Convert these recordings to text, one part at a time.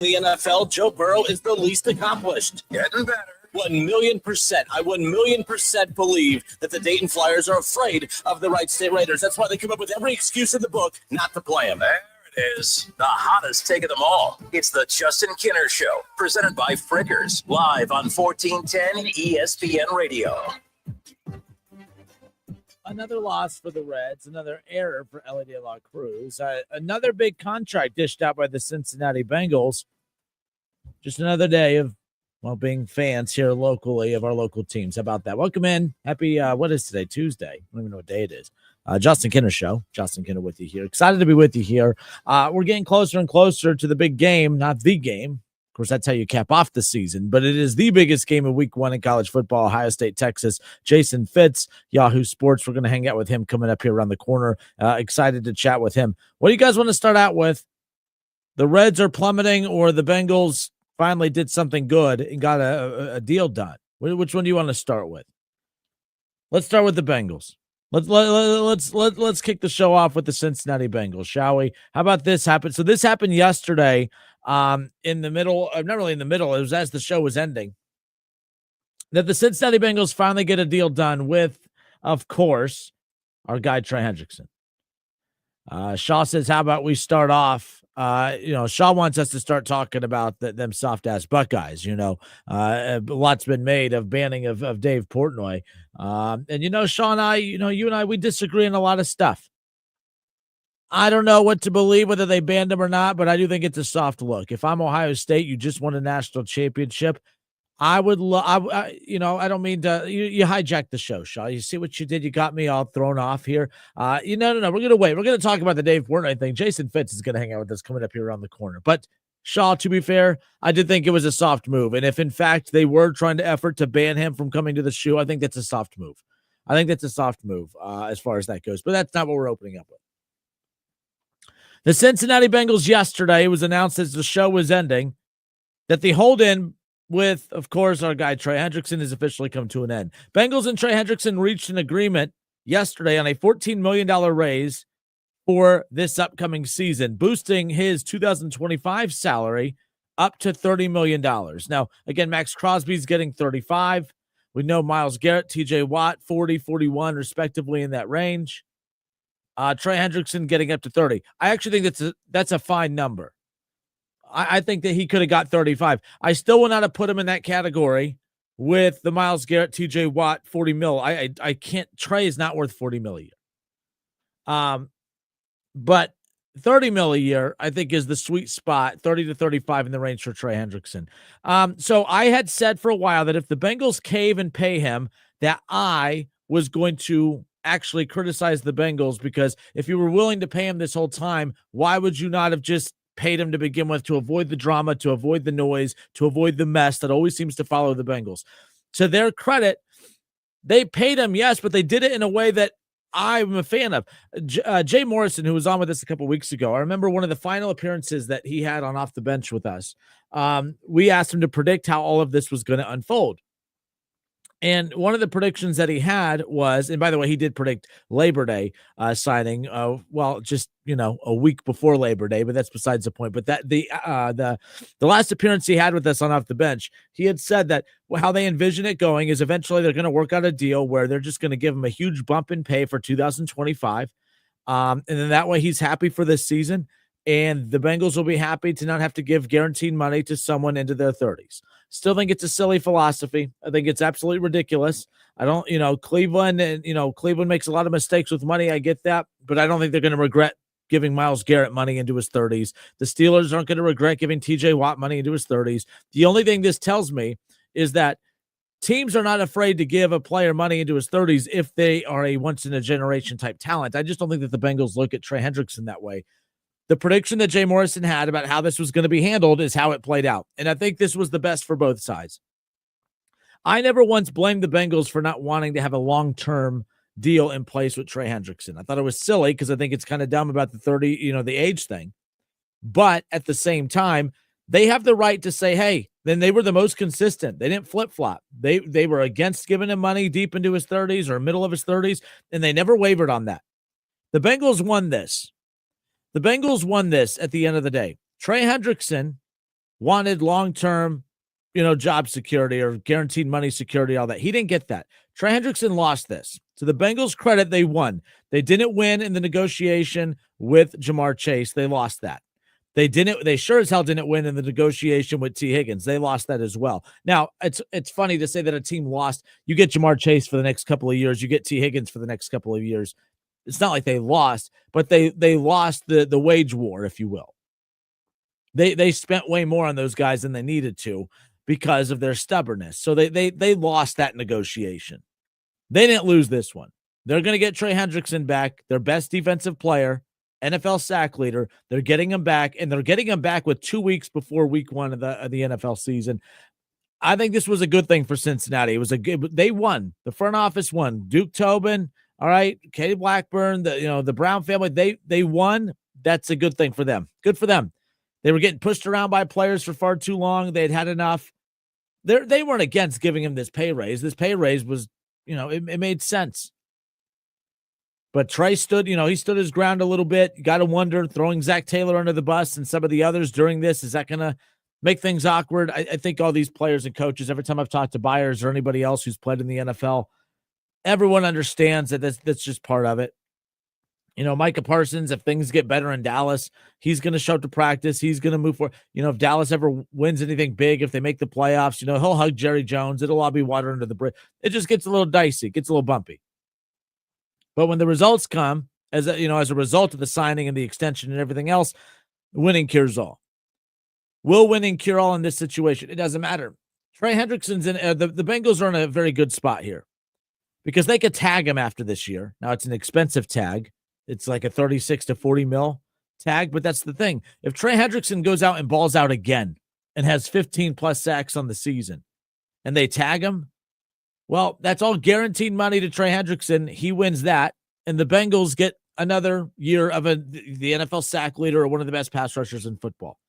The NFL, Joe Burrow is the least accomplished. Getting better. 1,000,000%. I 1,000,000% believe that the Dayton Flyers are afraid of the Wright State Raiders. That's why they come up with every excuse in the book not to play them. There it is. The hottest take of them all. It's the Justin Kinner Show, presented by Frickers, live on 1410 ESPN Radio. Another loss for the Reds, another error for Ellie De La Cruz, another big contract dished out by the Cincinnati Bengals. Just another day of, well, being fans here locally of our local teams. How about that? Welcome in. Happy, what is today? Tuesday. I don't even know what day it is. Justin Kinner Show. Justin Kinner with you here. Excited to be with you here. We're getting closer and closer to the big game, not the game. Of course, that's how you cap off the season, but it is the biggest game of week 1 in college football. Ohio State, Texas. Jason Fitz, Yahoo Sports. We're going to hang out with him coming up here around the corner. Excited to chat with him. What do you guys want to start out with? The Reds are plummeting, or the Bengals finally did something good and got a deal done? Which one do you want to start with? Let's start with the Bengals. Let's kick the show off with the Cincinnati Bengals, shall we? How about this happen? So this happened yesterday. In the middle, not really in the middle, it was as the show was ending, that the Cincinnati Bengals finally get a deal done with, of course, our guy Trey Hendrickson. Shaw says, how about we start off? Shaw wants us to start talking about them soft-ass Buckeyes. A lot's been made of banning of Dave Portnoy. And, Shaw and I, you and I, we disagree on a lot of stuff. I don't know what to believe, whether they banned him or not, but I do think it's a soft look. If I'm Ohio State, you just won a national championship. I would love, I don't mean to, you hijacked the show, Shaw. You see what you did? You got me all thrown off here. No. We're going to wait. We're going to talk about the Dave Portnoy thing. Jason Fitz is going to hang out with us coming up here around the corner. But Shaw, to be fair, I did think it was a soft move. And if in fact they were trying to effort to ban him from coming to the shoe, I think that's a soft move. As far as that goes. But that's not what we're opening up with. The Cincinnati Bengals yesterday, it was announced as the show was ending that the hold-in with, of course, our guy Trey Hendrickson has officially come to an end. Bengals and Trey Hendrickson reached an agreement yesterday on a $14 million raise for this upcoming season, boosting his 2025 salary up to $30 million. Now, again, Max Crosby's getting 35. We know Myles Garrett, TJ Watt, 40, 41, respectively in that range. Trey Hendrickson getting up to 30. I actually think that's a fine number. I think that he could have got 35. I still would not have put him in that category with the Myles Garrett, TJ Watt, 40 mil. I can't. Trey is not worth 40 mil a year. But 30 mil a year, I think, is the sweet spot. 30 to 35 in the range for Trey Hendrickson. So I had said for a while that if the Bengals cave and pay him, that I was going to actually criticize the Bengals, because if you were willing to pay him this whole time, why would you not have just paid him to begin with, to avoid the drama, to avoid the noise, to avoid the mess that always seems to follow the Bengals? To their credit, they paid him, yes, but they did it in a way that I'm a fan of. Jay Morrison, who was on with us a couple weeks ago, I remember one of the final appearances that he had on Off the Bench with us. We asked him to predict how all of this was going to unfold. And one of the predictions that he had was, and by the way, he did predict Labor Day signing. Just a week before Labor Day, but that's besides the point. But that the last appearance he had with us on Off the Bench, he had said that how they envision it going is eventually they're going to work out a deal where they're just going to give him a huge bump in pay for 2025, and then that way he's happy for this season, and the Bengals will be happy to not have to give guaranteed money to someone into their 30s. Still think it's a silly philosophy. I think it's absolutely ridiculous. I don't, Cleveland makes a lot of mistakes with money. I get that, but I don't think they're going to regret giving Myles Garrett money into his 30s. The Steelers aren't going to regret giving TJ Watt money into his 30s. The only thing this tells me is that teams are not afraid to give a player money into his 30s if they are a once-in-a-generation type talent. I just don't think that the Bengals look at Trey Hendrickson that way. The prediction that Jay Morrison had about how this was going to be handled is how it played out. And I think this was the best for both sides. I never once blamed the Bengals for not wanting to have a long-term deal in place with Trey Hendrickson. I thought it was silly because I think it's kind of dumb about the 30, the age thing. But at the same time, they have the right to say, hey, then they were the most consistent. They didn't flip-flop. They were against giving him money deep into his 30s or middle of his 30s, and they never wavered on that. The Bengals won this. The Bengals won this at the end of the day. Trey Hendrickson wanted long-term, job security or guaranteed money security, all that. He didn't get that. Trey Hendrickson lost this. To the Bengals' credit, they won. They didn't win in the negotiation with Jamar Chase. They lost that. They sure as hell didn't win in the negotiation with T. Higgins. They lost that as well. Now, it's funny to say that a team lost. You get Jamar Chase for the next couple of years. You get T. Higgins for the next couple of years. It's not like they lost, but they lost the wage war, if you will. They spent way more on those guys than they needed to because of their stubbornness. So they lost that negotiation. They didn't lose this one. They're going to get Trey Hendrickson back, their best defensive player, NFL sack leader. They're getting him back, and they're getting him back with 2 weeks before week 1 of the NFL season. I think this was a good thing for Cincinnati. It was they won. The front office won. Duke Tobin, all right, Katie Blackburn, the Brown family, they won. That's a good thing for them. Good for them. They were getting pushed around by players for far too long. They'd had enough. They weren't against giving him this pay raise. This pay raise was, it made sense. But Trey stood his ground a little bit. You got to wonder, throwing Zach Taylor under the bus and some of the others during this, is that going to make things awkward? I think all these players and coaches, every time I've talked to Byers or anybody else who's played in the NFL, everyone understands that that's just part of it. Micah Parsons, if things get better in Dallas, he's going to show up to practice. He's going to move forward. If Dallas ever wins anything big, if they make the playoffs, he'll hug Jerry Jones. It'll all be water under the bridge. It just gets a little dicey, gets a little bumpy. But when the results come, as a result of the signing and the extension and everything else, winning cures all. Will winning cure all in this situation? It doesn't matter. Trey Hendrickson's in the Bengals are in a very good spot here because they could tag him after this year. Now it's an expensive tag. It's like a 36 to 40 mil tag, but that's the thing. If Trey Hendrickson goes out and balls out again and has 15 plus sacks on the season and they tag him, well, that's all guaranteed money to Trey Hendrickson. He wins that, and the Bengals get another year of the NFL sack leader or one of the best pass rushers in football.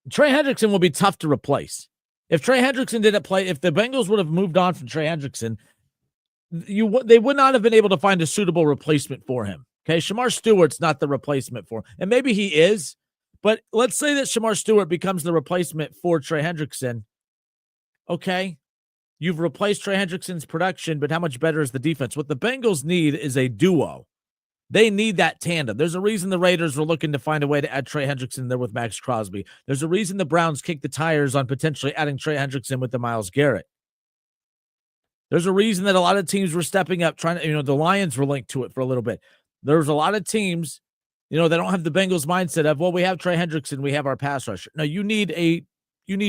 Trey Hendrickson will be tough to replace. If Trey Hendrickson didn't play, if the Bengals would have moved on from Trey Hendrickson, they would not have been able to find a suitable replacement for him. Okay, Shamar Stewart's not the replacement for him, and maybe he is, but let's say that Shamar Stewart becomes the replacement for Trey Hendrickson. Okay. You've replaced Trey Hendrickson's production, but how much better is the defense? What the Bengals need is a duo. They need that tandem. There's a reason the Raiders were looking to find a way to add Trey Hendrickson there with Max Crosby. There's a reason the Browns kicked the tires on potentially adding Trey Hendrickson with the Myles Garrett. There's a reason that a lot of teams were stepping up, trying to, the Lions were linked to it for a little bit. There's a lot of teams, they don't have the Bengals mindset of, well, we have Trey Hendrickson, we have our pass rusher. No, you need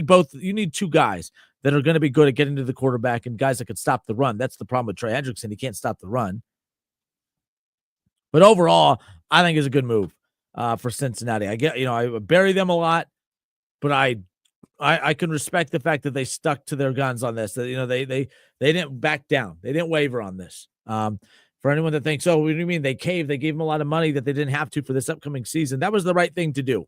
both. You need two guys that are going to be good at getting to the quarterback and guys that could stop the run. That's the problem with Trey Hendrickson. He can't stop the run. But overall, I think it's a good move for Cincinnati. I bury them a lot, but I can respect the fact that they stuck to their guns on this. That they didn't back down. They didn't waver on this. For anyone that thinks, oh, what do you mean they caved? They gave them a lot of money that they didn't have to for this upcoming season. That was the right thing to do.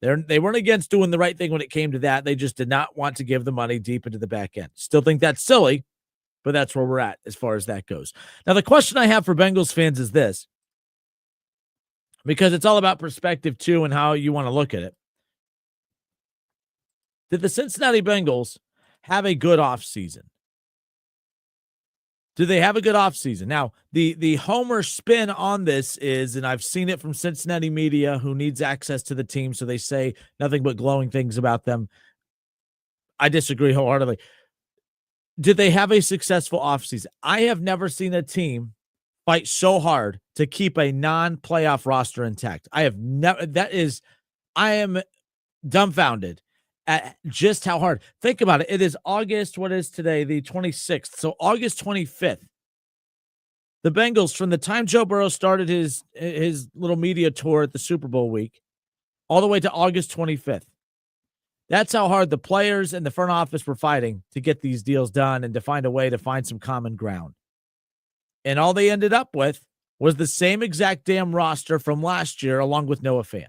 They weren't against doing the right thing when it came to that. They just did not want to give the money deep into the back end. Still think that's silly, but that's where we're at as far as that goes. Now, the question I have for Bengals fans is this, because it's all about perspective too and how you want to look at it. Did the Cincinnati Bengals have a good offseason? Do they have a good offseason? Now, the homer spin on this is, and I've seen it from Cincinnati media who needs access to the team, so they say nothing but glowing things about them. I disagree wholeheartedly. Did they have a successful offseason? I have never seen a team fight so hard to keep a non-playoff roster intact. I am dumbfounded at just how hard. Think about it. It is August, what is today? The 26th. So August 25th. The Bengals, from the time Joe Burrow started his little media tour at the Super Bowl week, all the way to August 25th. That's how hard the players and the front office were fighting to get these deals done and to find a way to find some common ground. And all they ended up with was the same exact damn roster from last year, along with Noah Fant.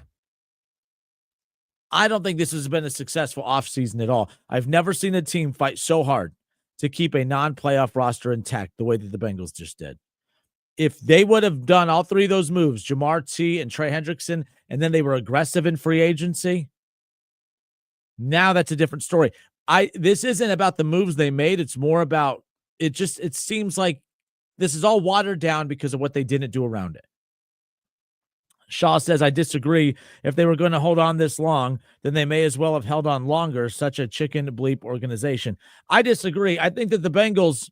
I don't think this has been a successful offseason at all. I've never seen a team fight so hard to keep a non-playoff roster intact the way that the Bengals just did. If they would have done all three of those moves, Jamar T and Trey Hendrickson, and then they were aggressive in free agency, Now that's a different story. This isn't about the moves they made. It's more about it seems like this is all watered down because of what they didn't do around it. Shaw says, I disagree. If they were going to hold on this long, then they may as well have held on longer, such a chicken bleep organization. I disagree. I think that the Bengals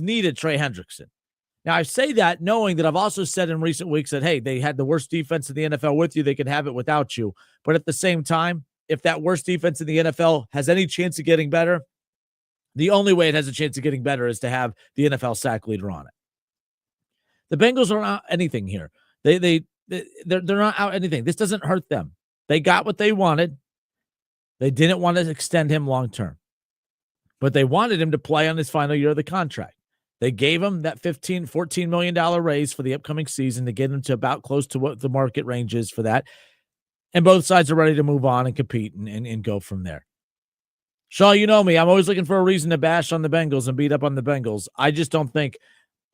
needed Trey Hendrickson. Now, I say that knowing that I've also said in recent weeks that, hey, they had the worst defense in the NFL with you. They could have it without you. But at the same time, if that worst defense in the NFL has any chance of getting better, the only way it has a chance of getting better is to have the NFL sack leader on it. The Bengals are not anything here. They're not out anything. This doesn't hurt them. They got what they wanted. They didn't want to extend him long term, but they wanted him to play on his final year of the contract. They gave him that $14 million raise for the upcoming season to get him to about close to what the market range is for that. And both sides are ready to move on and compete and go from there. Shaw, you know me. I'm always looking for a reason to bash on the Bengals and beat up on the Bengals. I just don't think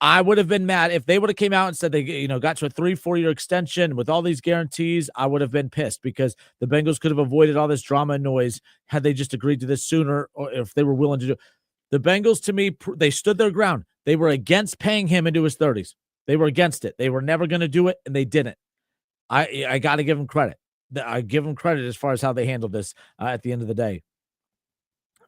I would have been mad if they would have came out and said they, got to a 3-4 year extension with all these guarantees. I would have been pissed because the Bengals could have avoided all this drama and noise had they just agreed to this sooner, or if they were willing to do it. The Bengals, to me, they stood their ground. They were against paying him into his 30s. They were against it. They were never going to do it, and they didn't. I got to give them credit. I give them credit as far as how they handled this at the end of the day.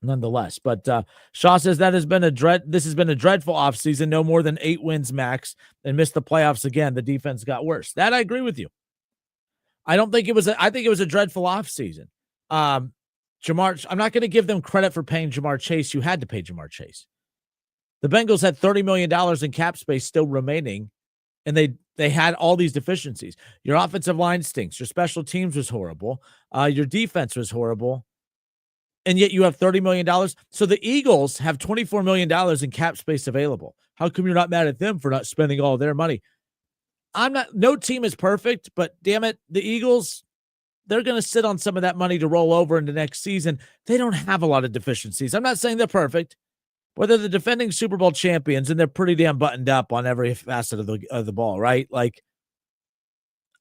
Nonetheless, but Shaw says this has been a dreadful offseason, no more than 8 wins max, and missed the playoffs again. The defense got worse. That I agree with you. I think it was a dreadful offseason. I'm not going to give them credit for paying Jamar Chase. You had to pay Jamar Chase. The Bengals had $30 million in cap space still remaining, and they had all these deficiencies. Your offensive line stinks. Your special teams was horrible. Your defense was horrible. And yet you have $30 million. So the Eagles have $24 million in cap space available. How come you're not mad at them for not spending all their money? No team is perfect, but damn it, the Eagles, they're going to sit on some of that money to roll over into next season. They don't have a lot of deficiencies. I'm not saying they're perfect, but they're the defending Super Bowl champions, and they're pretty damn buttoned up on every facet of the ball, right? Like,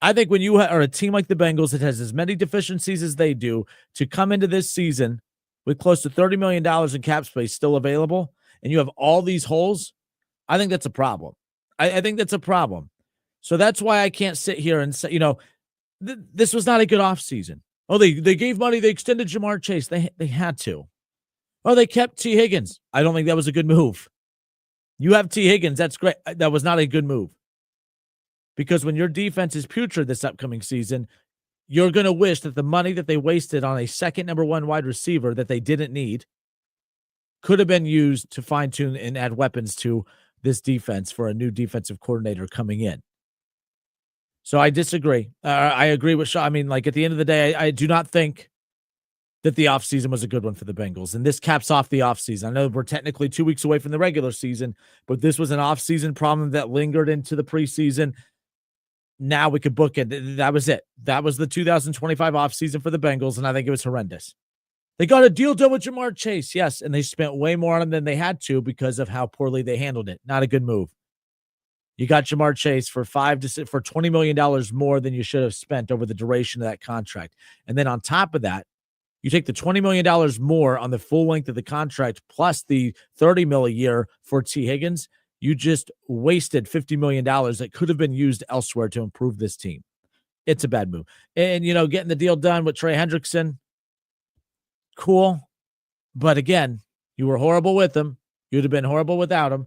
I think when you are a team like the Bengals that has as many deficiencies as they do, to come into this season with close to $30 million in cap space still available, and you have all these holes, I think that's a problem. I think that's a problem. So that's why I can't sit here and say, this was not a good offseason. Oh, they gave money. They extended Jamar Chase. They had to. Oh, they kept T. Higgins. I don't think that was a good move. You have T. Higgins. That's great. That was not a good move. Because when your defense is putrid this upcoming season, you're going to wish that the money that they wasted on a second number 1 wide receiver that they didn't need could have been used to fine-tune and add weapons to this defense for a new defensive coordinator coming in. So I disagree. I agree with Shaw. I mean, like, at the end of the day, I do not think that the offseason was a good one for the Bengals. And this caps off the offseason. I know we're technically 2 weeks away from the regular season, but this was an offseason problem that lingered into the preseason. Now we could book it. That was it. That was the 2025 offseason for the Bengals, and I think it was horrendous. They got a deal done with Jamar Chase, yes, and they spent way more on him than they had to because of how poorly they handled it. Not a good move. You got Jamar Chase for $20 million more than you should have spent over the duration of that contract. And then on top of that, you take the $20 million more on the full length of the contract plus the $30 million a year for T. Higgins. You just wasted $50 million that could have been used elsewhere to improve this team. It's a bad move. And, getting the deal done with Trey Hendrickson, cool. But again, you were horrible with him. You'd have been horrible without him.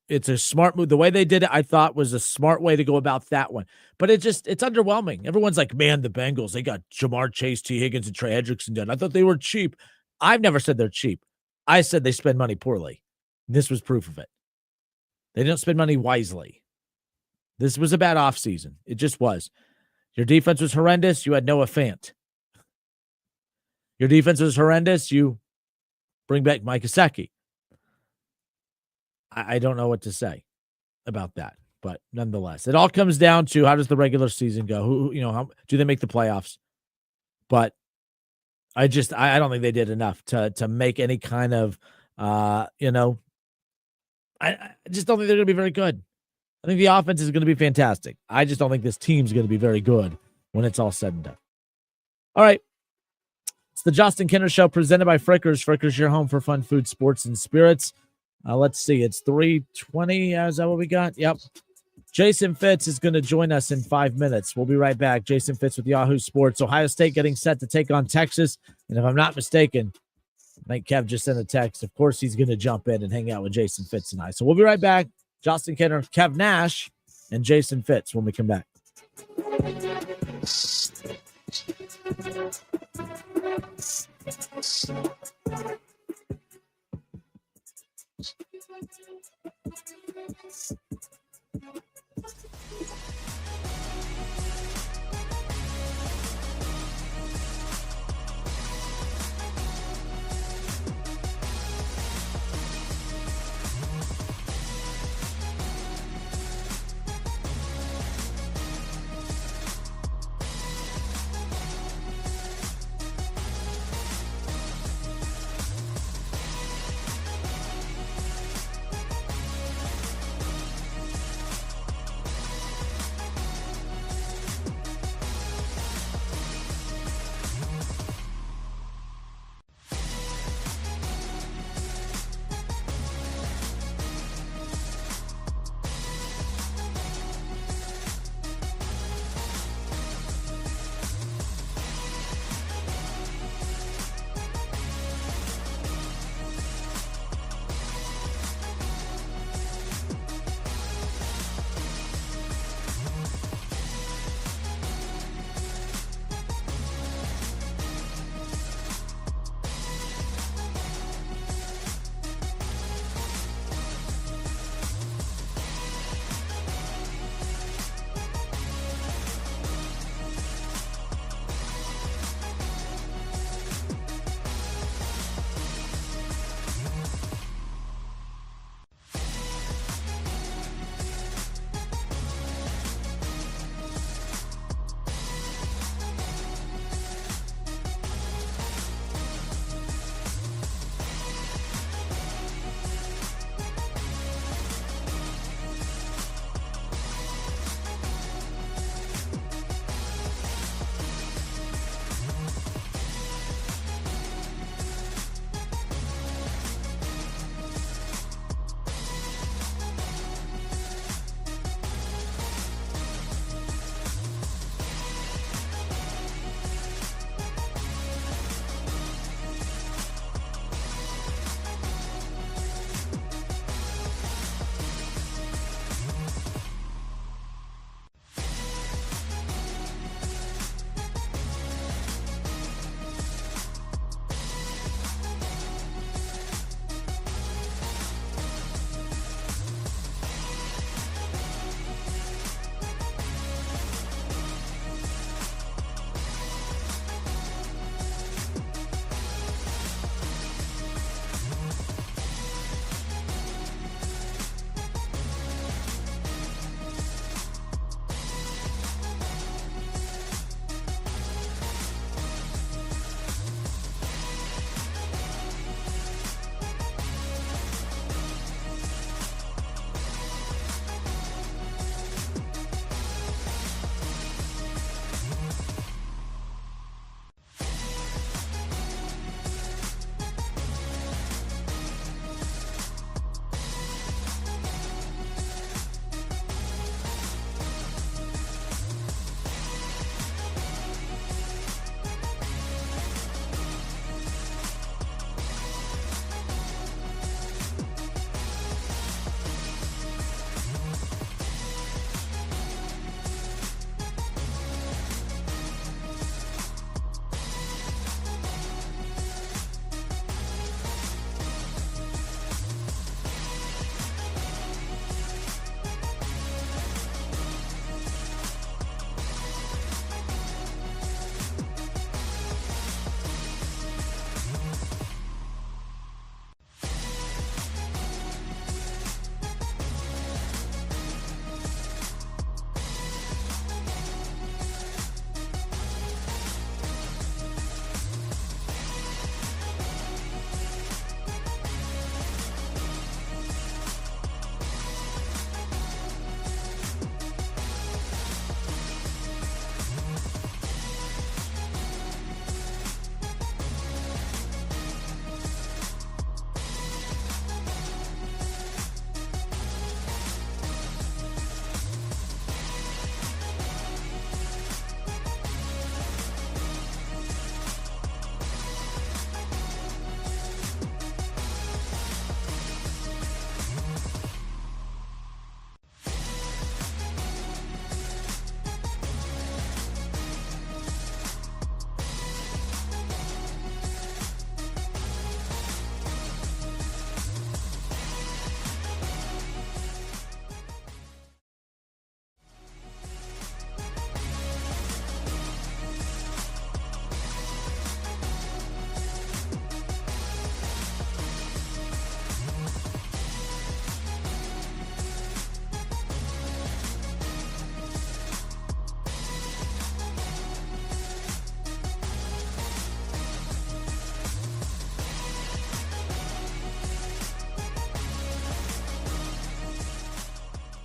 It's a smart move. The way they did it, I thought, was a smart way to go about that one. But it's underwhelming. Everyone's like, man, the Bengals, they got Jamar Chase, T. Higgins, and Trey Hendrickson done. I thought they were cheap. I've never said they're cheap. I said they spend money poorly. This was proof of it. They didn't spend money wisely. This was a bad offseason. It just was. Your defense was horrendous. You had Noah Fant. Your defense was horrendous. You bring back Mike Gesicki. I don't know what to say about that, but nonetheless, it all comes down to how does the regular season go? How do they make the playoffs? But I don't think they did enough to make any kind of, I just don't think they're going to be very good. I think the offense is going to be fantastic. I just don't think this team's going to be very good when it's all said and done. All right. the Justin Kinner Show presented by Frickers. Frickers, your home for fun food, sports, and spirits. Let's see. It's 3:20. Is that what we got? Yep. Jason Fitz is going to join us in 5 minutes. We'll be right back. Jason Fitz with Yahoo Sports. Ohio State getting set to take on Texas. And if I'm not mistaken, I think Kev just sent a text. Of course, he's going to jump in and hang out with Jason Fitz tonight. So we'll be right back. Justin Kinner, Kev Nash, and Jason Fitz when we come back.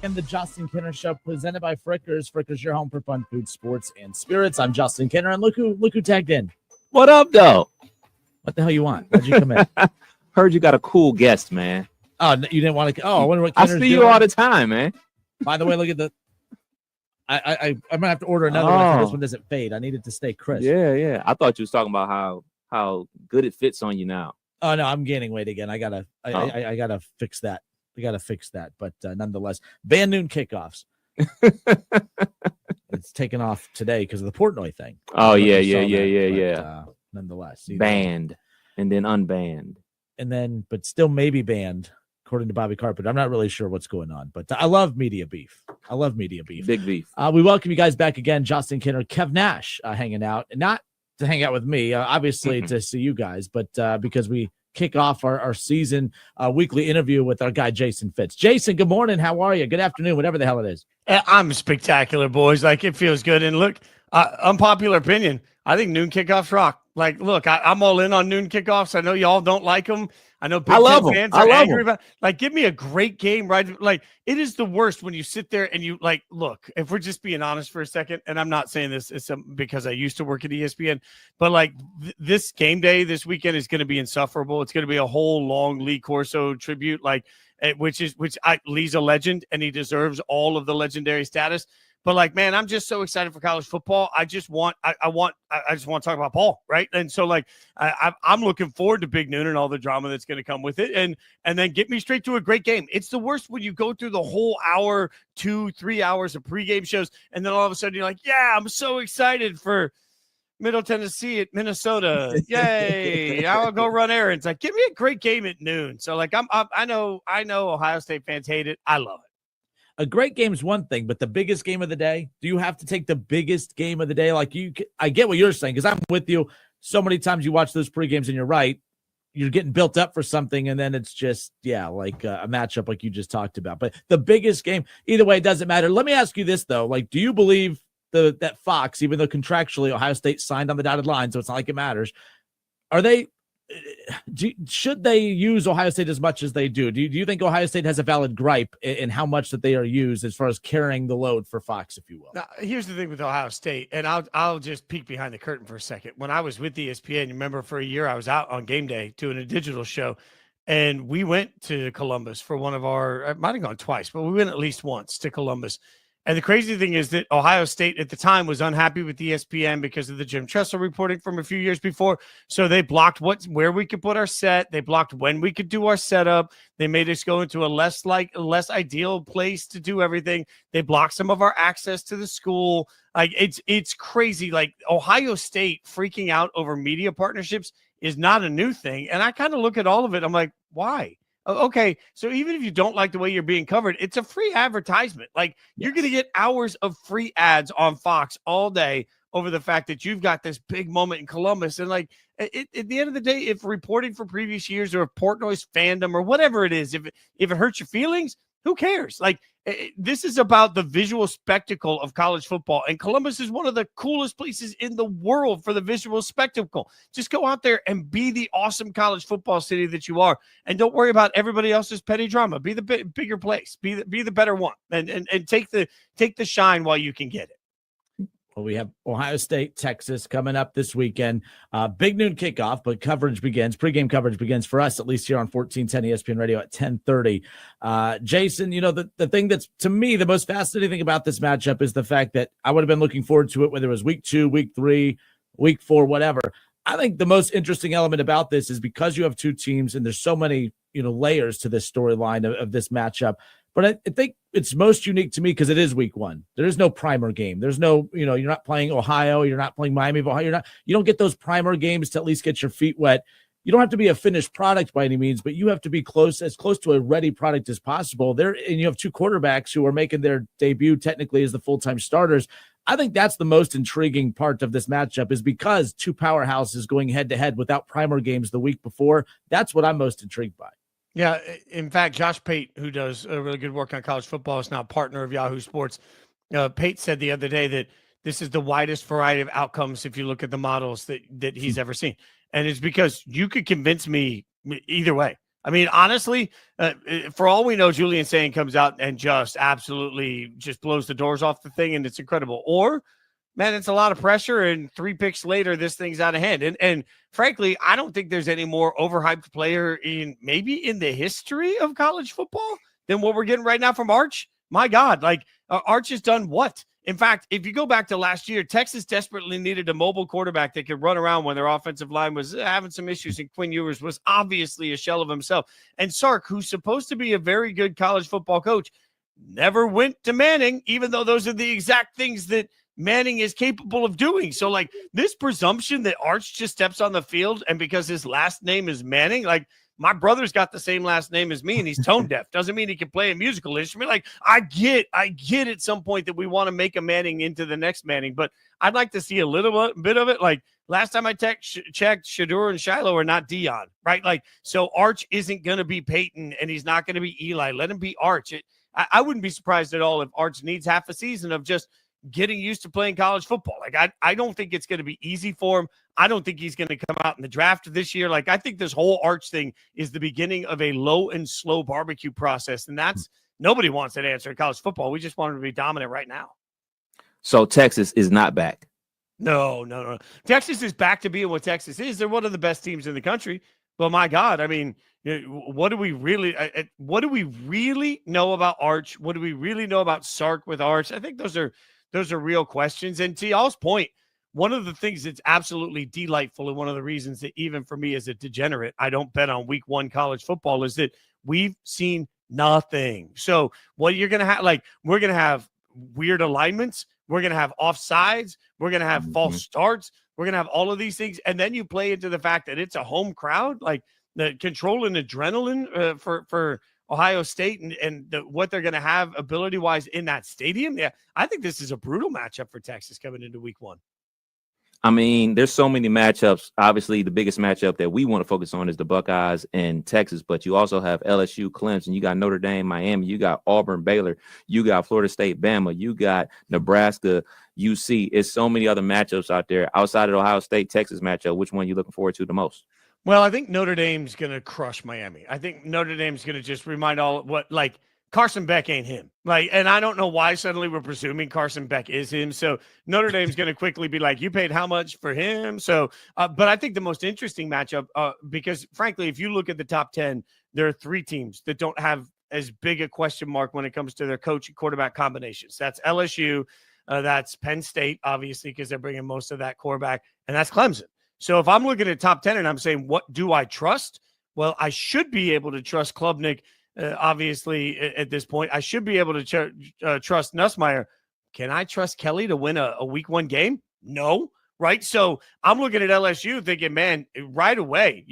And the Justin Kinner Show, presented by Frickers. Frickers, your home for fun, food, sports, and spirits. I'm Justin Kinner, and look who tagged in. What up, though? What the hell you want? Why'd you come in? Heard you got a cool guest, man. Oh, you didn't want to? Oh, I wonder what I Kinner's see you doing. all the time, man. By the way, look at the. I'm gonna have to order another one. So this one doesn't fade. I need it to stay crisp. Yeah. I thought you was talking about how good it fits on you now. Oh no, I'm gaining weight again. I gotta fix that. We gotta fix that. But nonetheless, band noon kickoffs. It's taken off today because of the Portnoy thing. Oh yeah. Nonetheless, banned and then unbanned, but still maybe banned, according to Bobby Carpenter. I'm not really sure what's going on, but I love media beef. Big beef. We welcome you guys back again. Justin Kinner, Kev Nash, hanging out, and not to hang out with me, obviously to see you guys, but because we kick off our season weekly interview with our guy Jason Fitz. Jason, good morning. How are you? Good afternoon, whatever the hell it is. I'm spectacular, boys. Like, it feels good. And look, unpopular opinion, I think noon kickoffs rock. Like, look, I'm all in on noon kickoffs. I know y'all don't like them. I know Big Ten fans are angry about. Like, give me a great game, right? Like, it is the worst when you sit there and you look. If we're just being honest for a second, and I'm not saying this because I used to work at ESPN, but like this game day this weekend is going to be insufferable. It's going to be a whole long Lee Corso tribute, which Lee's a legend and he deserves all of the legendary status. But like, man, I'm just so excited for college football. I just want to talk about Paul, right? And so like, I'm looking forward to Big Noon and all the drama that's going to come with it, and then get me straight to a great game. It's the worst when you go through the whole hour, 2-3 hours of pregame shows, and then all of a sudden you're like, yeah, I'm so excited for Middle Tennessee at Minnesota. Yay! I'll go run errands. Like, give me a great game at noon. So like, I know Ohio State fans hate it. I love it. A great game is one thing, but the biggest game of the day, do you have to take the biggest game of the day? Like, I get what you're saying, because I'm with you. So many times you watch those pregames and you're right. You're getting built up for something, and then it's just, like a matchup like you just talked about. But the biggest game, either way, it doesn't matter. Let me ask you this, though. Like, do you believe that Fox, even though contractually Ohio State signed on the dotted line, so it's not like it matters, should they use Ohio State as much as they do? Do you think Ohio State has a valid gripe in how much that they are used as far as carrying the load for Fox, if you will? Now, here's the thing with Ohio State, and I'll just peek behind the curtain for a second. When I was with ESPN, you remember for a year I was out on game day doing a digital show, and we went to Columbus for one of I might have gone twice, but we went at least once to Columbus. And the crazy thing is that Ohio State at the time was unhappy with ESPN because of the Jim Tressel reporting from a few years before. So they blocked where we could put our set. They blocked when we could do our setup. They made us go into a less ideal place to do everything. They blocked some of our access to the school. Like, it's crazy. Like, Ohio State freaking out over media partnerships is not a new thing. And I kind of look at all of it. I'm like, why? Okay, so even if you don't like the way you're being covered, it's a free advertisement. Like, you're going to get hours of free ads on Fox all day over the fact that you've got this big moment in Columbus. And like, at the end of the day, if reporting for previous years or Portnoy's fandom or whatever it is, if it hurts your feelings, who cares? Like, this is about the visual spectacle of college football. And Columbus is one of the coolest places in the world for the visual spectacle. Just go out there and be the awesome college football city that you are. And don't worry about everybody else's petty drama. Be the bigger place. Be the better one. And take the shine while you can get it. Well, we have Ohio State, Texas coming up this weekend. Big noon kickoff, but pregame coverage begins for us, at least here on 1410 ESPN Radio at 10:30. Jason, the thing that's, to me, the most fascinating thing about this matchup is the fact that I would have been looking forward to it, whether it was week 2, week 3, week 4, whatever. I think the most interesting element about this is because you have two teams and there's so many, layers to this storyline of this matchup. But I think it's most unique to me because it is week 1. There is no primer game. There's no, you're not playing Ohio. You're not playing Miami of Ohio. You don't get those primer games to at least get your feet wet. You don't have to be a finished product by any means, but you have to be as close to a ready product as possible. And you have two quarterbacks who are making their debut technically as the full-time starters. I think that's the most intriguing part of this matchup is because two powerhouses going head-to-head without primer games the week before. That's what I'm most intrigued by. Yeah, in fact, Josh Pate, who does a really good work on college football, is now a partner of Yahoo Sports. Pate said the other day that this is the widest variety of outcomes if you look at the models that he's ever seen. And it's because you could convince me either way. I mean, honestly, for all we know, Julian Sain comes out and just absolutely just blows the doors off the thing, and it's incredible. Or, man, it's a lot of pressure, and 3 picks later, this thing's out of hand. And frankly, I don't think there's any more overhyped player in the history of college football than what we're getting right now from Arch. My God, like Arch has done what? In fact, if you go back to last year, Texas desperately needed a mobile quarterback that could run around when their offensive line was having some issues, and Quinn Ewers was obviously a shell of himself. And Sark, who's supposed to be a very good college football coach, never went to Manning, even though those are the exact things that Manning is capable of doing. So, like, this presumption that Arch just steps on the field and because his last name is Manning, like, my brother's got the same last name as me and he's tone deaf. Doesn't mean he can play a musical instrument. Like, I get at some point that we want to make a Manning into the next Manning, but I'd like to see a little bit of it. Like, last time I checked, Shador and Shiloh are not Dion, right? Like, so Arch isn't going to be Peyton and he's not going to be Eli. Let him be Arch. I wouldn't be surprised at all if Arch needs half a season of just getting used to playing college football. Like, I don't think it's going to be easy for him. I don't think he's going to come out in the draft this year. Like, I think this whole Arch thing is the beginning of a low and slow barbecue process. And that's nobody wants that answer in college football. We just want him to be dominant right now. So Texas is not back. No. Texas is back to being what Texas is. They're one of the best teams in the country. But my God, I mean, what do we really know about Arch? What do we really know about Sark with Arch? I think those are real questions. And to y'all's point, one of the things that's absolutely delightful, and one of the reasons that even for me as a degenerate, I don't bet on week 1 college football, is that we've seen nothing. So what you're going to have, like, we're going to have weird alignments. We're going to have offsides. We're going to have false starts. We're going to have all of these things. And then you play into the fact that it's a home crowd, like the control and adrenaline for Ohio State and what they're going to have ability-wise in that stadium. Yeah, I think this is a brutal matchup for Texas coming into week 1. I mean, there's so many matchups. Obviously, the biggest matchup that we want to focus on is the Buckeyes and Texas, but you also have LSU, Clemson, you got Notre Dame, Miami, you got Auburn, Baylor, you got Florida State, Bama, you got Nebraska, UC. It's so many other matchups out there outside of the Ohio State, Texas matchup. Which one are you looking forward to the most? Well, I think Notre Dame's going to crush Miami. I think Notre Dame's going to just remind all what, like, Carson Beck ain't him. Like, and I don't know why suddenly we're presuming Carson Beck is him. So Notre Dame's going to quickly be like, you paid how much for him? So, but I think the most interesting matchup, because frankly, if you look at the top 10, there are 3 teams that don't have as big a question mark when it comes to their coach and quarterback combinations. That's LSU. That's Penn State, obviously, because they're bringing most of that quarterback, and that's Clemson. So if I'm looking at top 10 and I'm saying, what do I trust? Well, I should be able to trust Klubnik. Obviously, at this point, I should be able to trust Nussmeier. Can I trust Kelly to win a week 1 game? No, right? So I'm looking at LSU thinking, man, right away,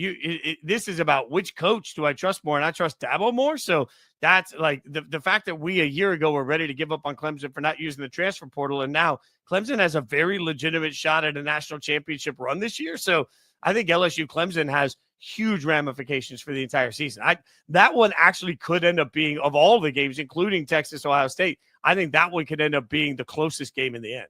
this is about which coach do I trust more, and I trust Dabo more. So that's like the fact that we a year ago were ready to give up on Clemson for not using the transfer portal, and now Clemson has a very legitimate shot at a national championship run this year. So I think LSU Clemson has huge ramifications for the entire season. That one actually could end up being, of all the games, including Texas, Ohio State, I think that one could end up being the closest game in the end.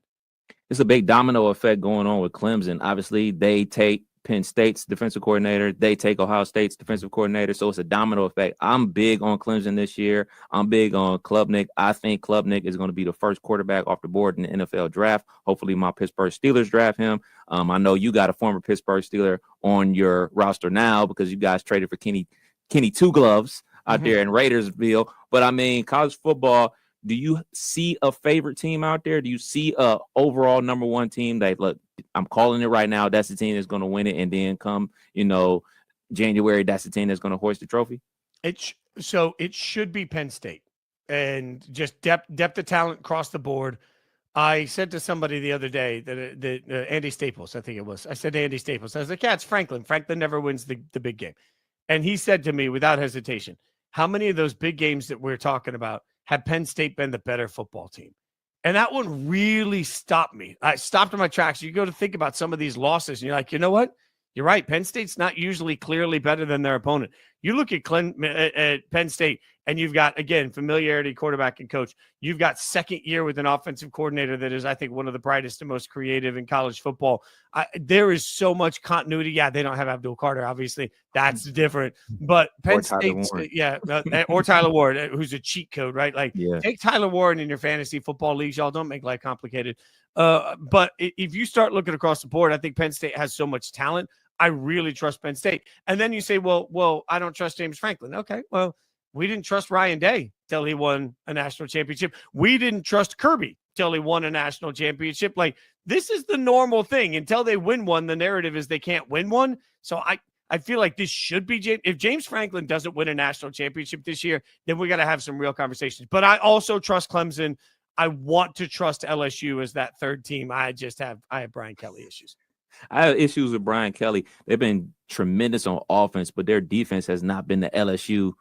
It's a big domino effect going on with Clemson. Obviously, they take Penn State's defensive coordinator. They take Ohio State's defensive coordinator. So it's a domino effect. I'm big on Clemson this year. I'm big on Klubnik. I think Klubnik is going to be the first quarterback off the board in the NFL draft. Hopefully my Pittsburgh Steelers draft him. I know you got a former Pittsburgh Steeler on your roster now because you guys traded for Kenny Two Gloves out there in Raidersville. But I mean, college football, do you see a favorite team out there? Do you see a overall number 1 team that, look, I'm calling it right now, that's the team that's going to win it, and then come, January, that's the team that's going to hoist the trophy? So it should be Penn State, and just depth of talent across the board. I said to somebody the other day that Andy Staples, I think it was. I said to Andy Staples, I was like, yeah, it's Franklin. Franklin never wins the big game. And he said to me without hesitation, how many of those big games that we're talking about had Penn State been the better football team? And that one really stopped me. I stopped in my tracks. You go to think about some of these losses, and you're like, you know what? You're right. Penn State's not usually clearly better than their opponent. You look at at Penn State, and you've got, again, familiarity, quarterback and coach. You've got second year with an offensive coordinator that is, I think, one of the brightest and most creative in college football. There is so much continuity. Yeah, they don't have Abdul Carter, obviously. That's different. But Penn State, or Tyler Ward, who's a cheat code, right? Like, take Tyler Ward in your fantasy football leagues. Y'all don't make life complicated. But if you start looking across the board, I think Penn State has so much talent. I really trust Penn State. And then you say, well, I don't trust James Franklin. Okay, well, we didn't trust Ryan Day till he won a national championship. We didn't trust Kirby till he won a national championship. Like, this is the normal thing. Until they win one, the narrative is they can't win one. So I feel like this should be James. If James Franklin doesn't win a national championship this year, then we got to have some real conversations. But I also trust Clemson. I want to trust LSU as that third team. I have Brian Kelly issues. I have issues with Brian Kelly. They've been tremendous on offense, but their defense has not been the LSU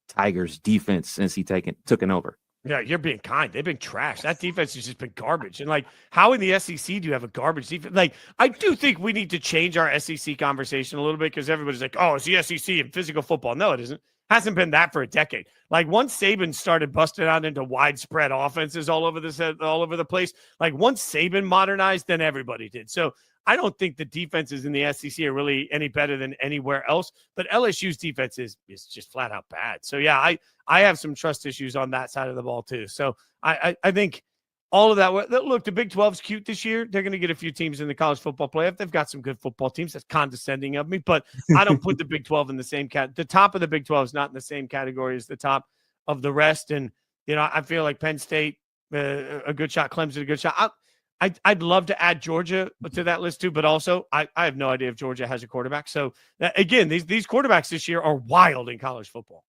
Tigers defense since he took over. Yeah, you're being kind. They've been trash. That defense has just been garbage. And, like, how in the SEC do you have a garbage defense? Like, I do think we need to change our SEC conversation a little bit, because everybody's like, oh, it's the SEC in physical football. No, it isn't. Hasn't been that for a decade. Like, once Saban started busting out into widespread offenses all over the place, like, once Saban modernized, then everybody did. So I don't think the defenses in the SEC are really any better than anywhere else, but LSU's defense is just flat out bad. So yeah, I have some trust issues on that side of the ball too. So I think all of that. Look, the Big 12's cute this year. They're going to get a few teams in the college football playoff. They've got some good football teams. That's condescending of me, but I don't put the Big 12 in the same the top of the Big 12 is not in the same category as the top of the rest. And, I feel like Penn State, a good shot, Clemson, a good shot. I'd love to add Georgia to that list too, but also I have no idea if Georgia has a quarterback. So again, these quarterbacks this year are wild in college football.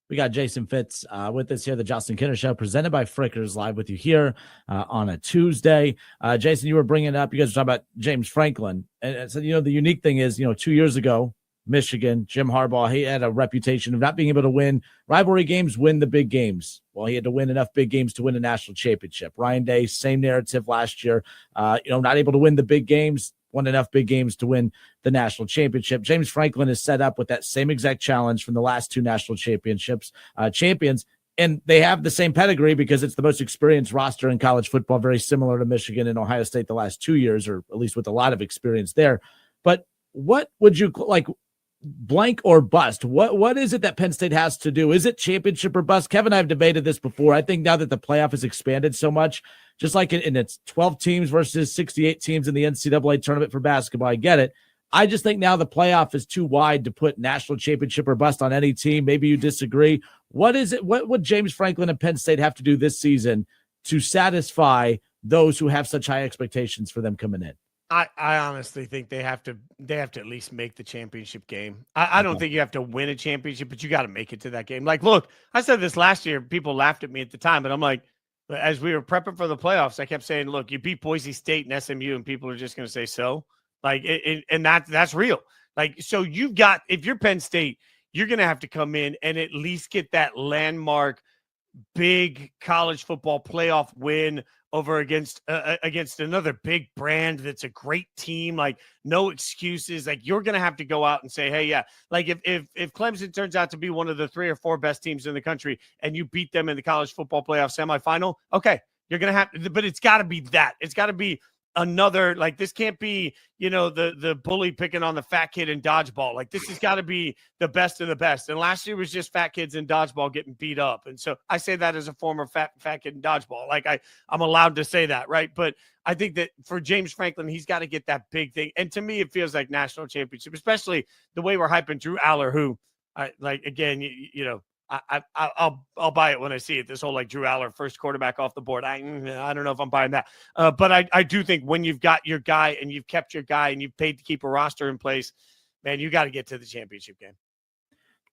We got Jason Fitz with us here, the Justin Kinner Show, presented by Frickers, live with you here on a Tuesday. Jason, you were bringing up, you guys were talking about James Franklin. And so, the unique thing is, 2 years ago, Michigan, Jim Harbaugh, he had a reputation of not being able to win rivalry games, win the big games. Well, he had to win enough big games to win a national championship. Ryan Day, same narrative last year, not able to win the big games, won enough big games to win the national championship. James Franklin is set up with that same exact challenge from the last two national championships, champions. And they have the same pedigree because it's the most experienced roster in college football, very similar to Michigan and Ohio State the last 2 years, or at least with a lot of experience there. But what would you like, blank or bust? What is it that Penn State has to do? Is it championship or bust? Kevin and I have debated this before. I think now that the playoff has expanded so much, just like in its 12 teams versus 68 teams in the NCAA tournament for basketball, I get it. I just think now the playoff is too wide to put national championship or bust on any team. Maybe you disagree. What is it? What would James Franklin and Penn State have to do this season to satisfy those who have such high expectations for them coming in? I honestly think they have to at least make the championship game. I don't think you have to win a championship, but you got to make it to that game. Like, look, I said this last year. People laughed at me at the time, but I'm like, as we were prepping for the playoffs, I kept saying, look, you beat Boise State and SMU, and people are just going to say so. Like, and that's real. Like, so you've got, if you're Penn State, you're going to have to come in and at least get that landmark big college football playoff win over against another big brand that's a great team. Like, no excuses. Like, you're going to have to go out and say, hey, yeah, like if Clemson turns out to be one of the 3 or 4 best teams in the country and you beat them in the college football playoff semifinal, okay, you're going to have, but it's got to be that. It's got to be another, like, this can't be, the bully picking on the fat kid in dodgeball. Like, this has got to be the best of the best. And last year was just fat kids in dodgeball getting beat up. And so I say that as a former fat kid in dodgeball. Like, I'm allowed to say that, right? But I think that for James Franklin, he's got to get that big thing. And to me, it feels like national championship, especially the way we're hyping Drew Aller, who, again, I'll buy it when I see it. This whole, like, Drew Aller, first quarterback off the board. I don't know if I'm buying that. But I do think when you've got your guy and you've kept your guy and you've paid to keep a roster in place, man, you got to get to the championship game.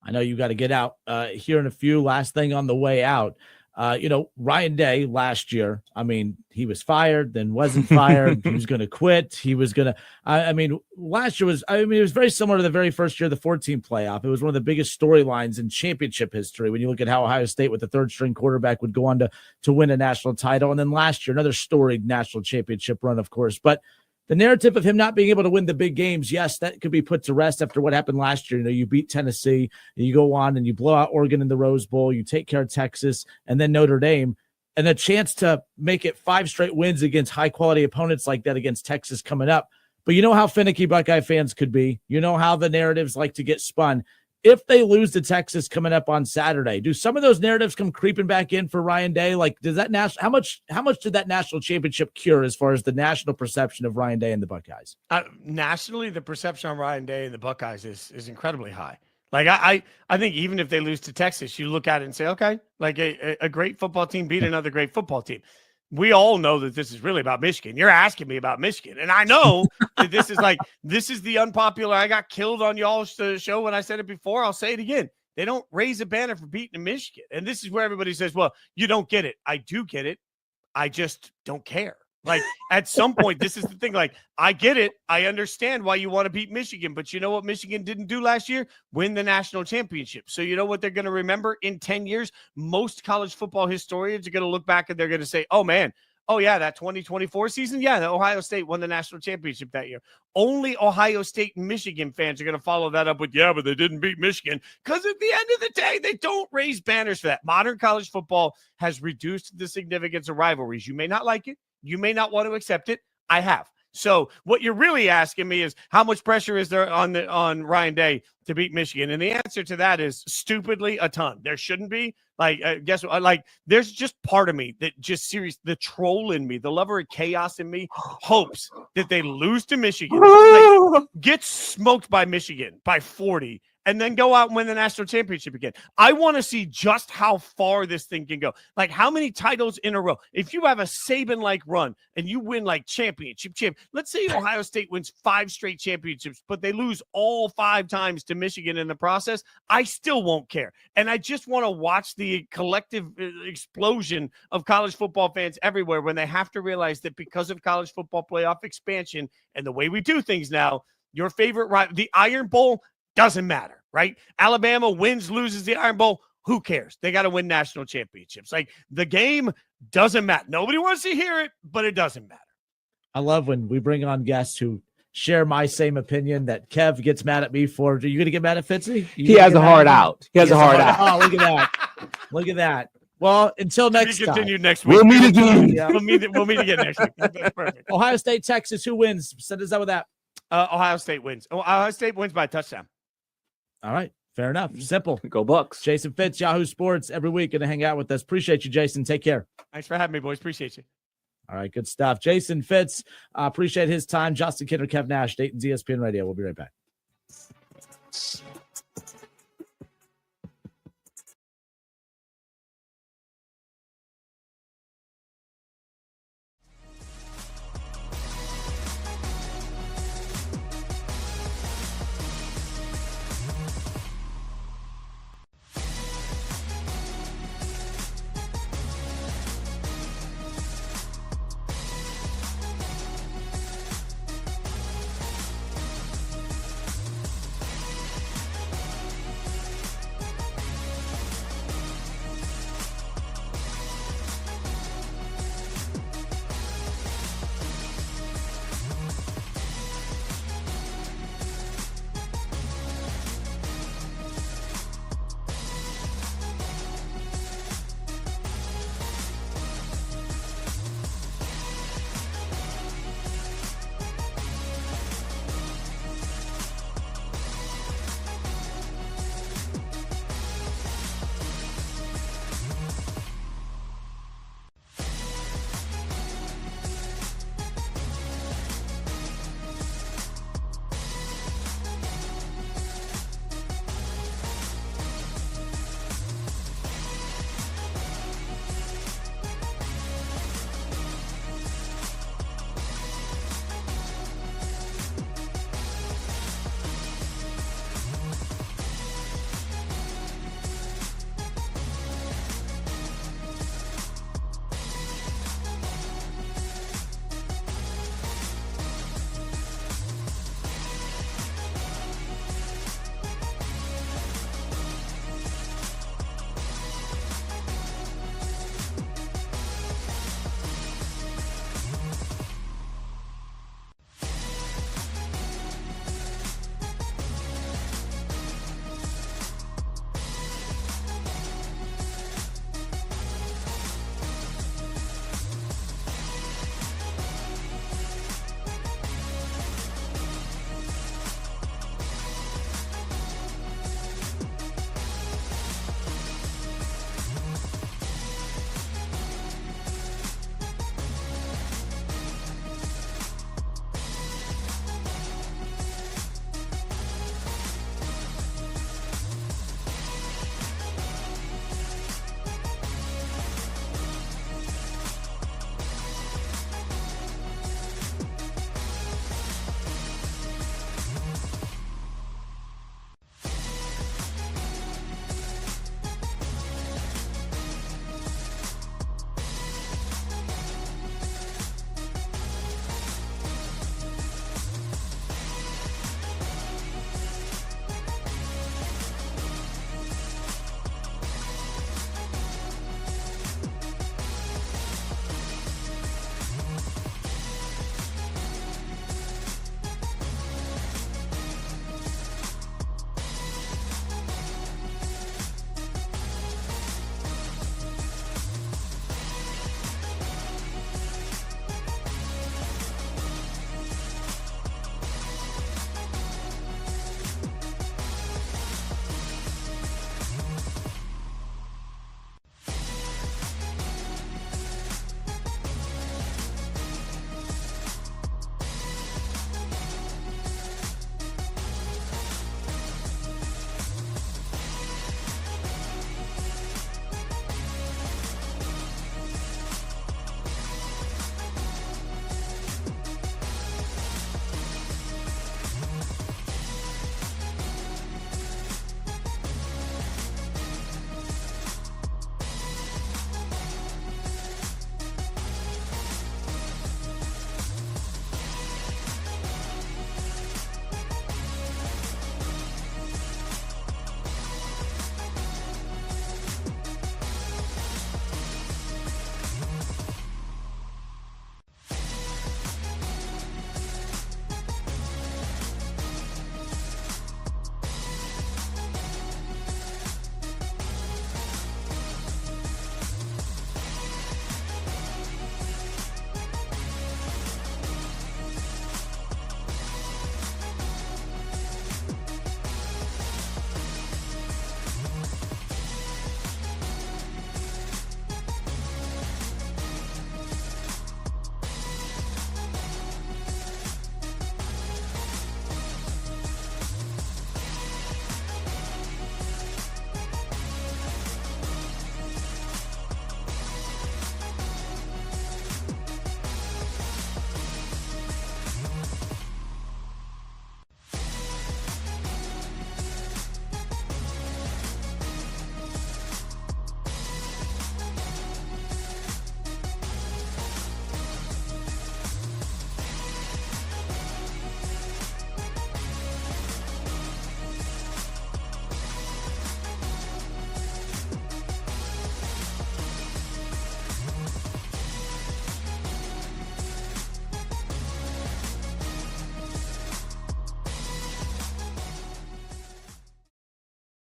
I know you got to get out here in a few. Last thing on the way out. Ryan Day last year, I mean, he was fired, then wasn't fired. He was going to quit. He was going to, last year it was very similar to the very first year of the 14 playoff. It was one of the biggest storylines in championship history. When you look at how Ohio State with the third string quarterback would go on to win a national title. And then last year, another storied national championship run, of course. But the narrative of him not being able to win the big games, yes, that could be put to rest after what happened last year. You beat Tennessee, and you go on and you blow out Oregon in the Rose Bowl, you take care of Texas, and then Notre Dame, and a chance to make it 5 straight wins against high-quality opponents like that against Texas coming up. But you know how finicky Buckeye fans could be. You know how the narratives like to get spun. If they lose to Texas coming up on Saturday, do some of those narratives come creeping back in for Ryan Day? Like, does that how much did that national championship cure as far as the national perception of Ryan Day and the Buckeyes? Nationally, the perception on Ryan Day and the Buckeyes is incredibly high. Like I think even if they lose to Texas, you look at it and say, okay, like a great football team beat another great football team. We all know that this is really about Michigan. You're asking me about Michigan. And I know that this is the unpopular. I got killed on y'all's show when I said it before. I'll say it again. They don't raise a banner for beating Michigan. And this is where everybody says, well, you don't get it. I do get it. I just don't care. Like at some point, this is the thing. Like, I get it. I understand why you want to beat Michigan, but you know what Michigan didn't do last year? Win the national championship. So you know what they're going to remember in 10 years? Most college football historians are going to look back and they're going to say, oh man, oh yeah, that 2024 season. Yeah, the Ohio State won the national championship that year. Only Ohio State and Michigan fans are going to follow that up with, yeah, but they didn't beat Michigan. Because at the end of the day, they don't raise banners for that. Modern college football has reduced the significance of rivalries. You may not like it. You may not want to accept it. I have. So what you're really asking me is how much pressure is there on Ryan Day to beat Michigan? And the answer to that is stupidly a ton. There shouldn't be. Like, guess what? Like, there's just part of me that just the troll in me, the lover of chaos in me, hopes that they lose to Michigan, like, get smoked by Michigan by 40, and then go out and win the national championship again. I want to see just how far this thing can go. Like, how many titles in a row? If you have a Saban-like run and you win like championship, let's say Ohio State wins 5 straight championships, but they lose all 5 times to Michigan in the process, I still won't care. And I just want to watch the collective explosion of college football fans everywhere when they have to realize that because of college football playoff expansion and the way we do things now, your favorite rival, the Iron Bowl, doesn't matter, right? Alabama wins, loses the Iron Bowl. Who cares? They got to win national championships. Like, the game doesn't matter. Nobody wants to hear it, but it doesn't matter. I love when we bring on guests who share my same opinion that Kev gets mad at me for. Are you going to get mad at Fitzy? He has a hard out. He has a hard out. Oh, look at that. Look at that. Well, until next time. Continue next week. We'll meet again. Yeah. We'll meet again next week. That's perfect. Ohio State, Texas, who wins? Set us up with that. Ohio State wins. Ohio State wins by a touchdown. All right. Fair enough. Simple. Go Bucks. Jason Fitz, Yahoo Sports, every week going to hang out with us. Appreciate you, Jason. Take care. Thanks for having me, boys. Appreciate you. All right. Good stuff. Jason Fitz, appreciate his time. Justin Kidder, Kev Nash, Dayton's ESPN Radio. We'll be right back.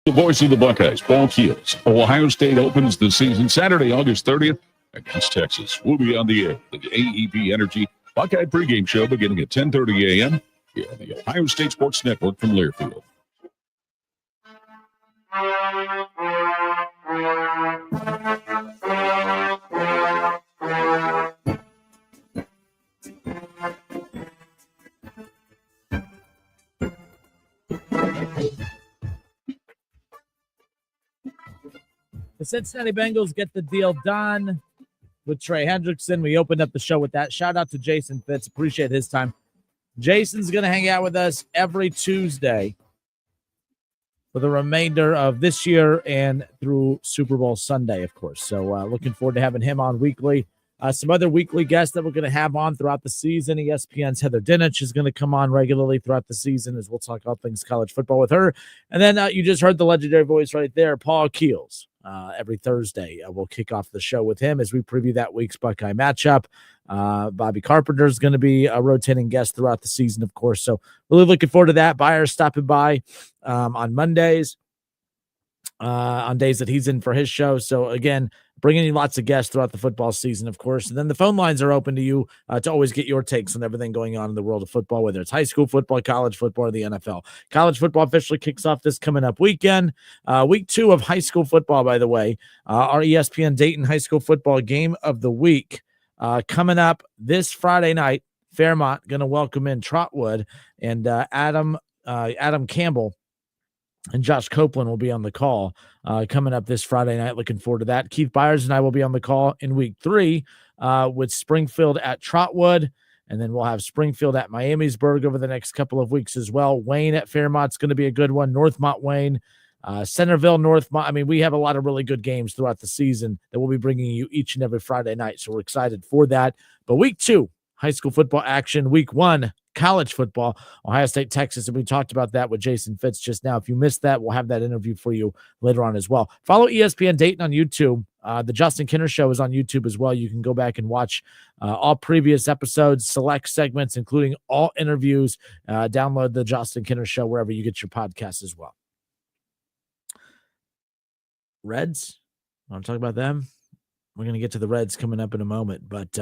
The voice of the Buckeyes, Paul Keels. Ohio State opens the season Saturday, August 30th against Texas. We'll be on the air with the AEP Energy Buckeye pregame show beginning at 10:30 a.m. here on the Ohio State Sports Network from Learfield. The Cincinnati Bengals get the deal done with Trey Hendrickson. We opened up the show with that. Shout out to Jason Fitz. Appreciate his time. Jason's going to hang out with us every Tuesday for the remainder of this year and through Super Bowl Sunday, of course. So looking forward to having him on weekly. Some other weekly guests that we're going to have on throughout the season. ESPN's Heather Dinich is going to come on regularly throughout the season as we'll talk all things college football with her. And then you just heard the legendary voice right there, Paul Keels. Every Thursday, we'll kick off the show with him as we preview that week's Buckeye matchup. Bobby Carpenter is going to be a rotating guest throughout the season, of course. So really looking forward to that. Byers stopping by on Mondays, on days that he's in for his show. So again, bringing you lots of guests throughout the football season, of course. And then the phone lines are open to you to always get your takes on everything going on in the world of football, whether it's high school football, college football, or the NFL. College football officially kicks off this coming up weekend. Week 2 of high school football, by the way, our ESPN Dayton High School Football Game of the Week coming up this Friday night. Fairmont going to welcome in Trotwood, and Adam Campbell and Josh Copeland will be on the call coming up this Friday night. Looking forward to that. Keith Byers and I will be on the call in week 3 with Springfield at Trotwood. And then we'll have Springfield at Miamisburg over the next couple of weeks as well. Wayne at Fairmont's going to be a good one. Northmont, Wayne, Centerville, Northmont. I mean, we have a lot of really good games throughout the season that we'll be bringing you each and every Friday night. So we're excited for that. But week 2, high school football action. Week 1, college football, Ohio State, Texas. And we talked about that with Jason Fitz just now. If you missed that, we'll have that interview for you later on as well. Follow ESPN Dayton on YouTube. The Justin Kinner Show is on YouTube as well. You can go back and watch all previous episodes, select segments, including all interviews. Download the Justin Kinner Show wherever you get your podcasts as well. Reds, want to talk about them? We're going to get to the Reds coming up in a moment, but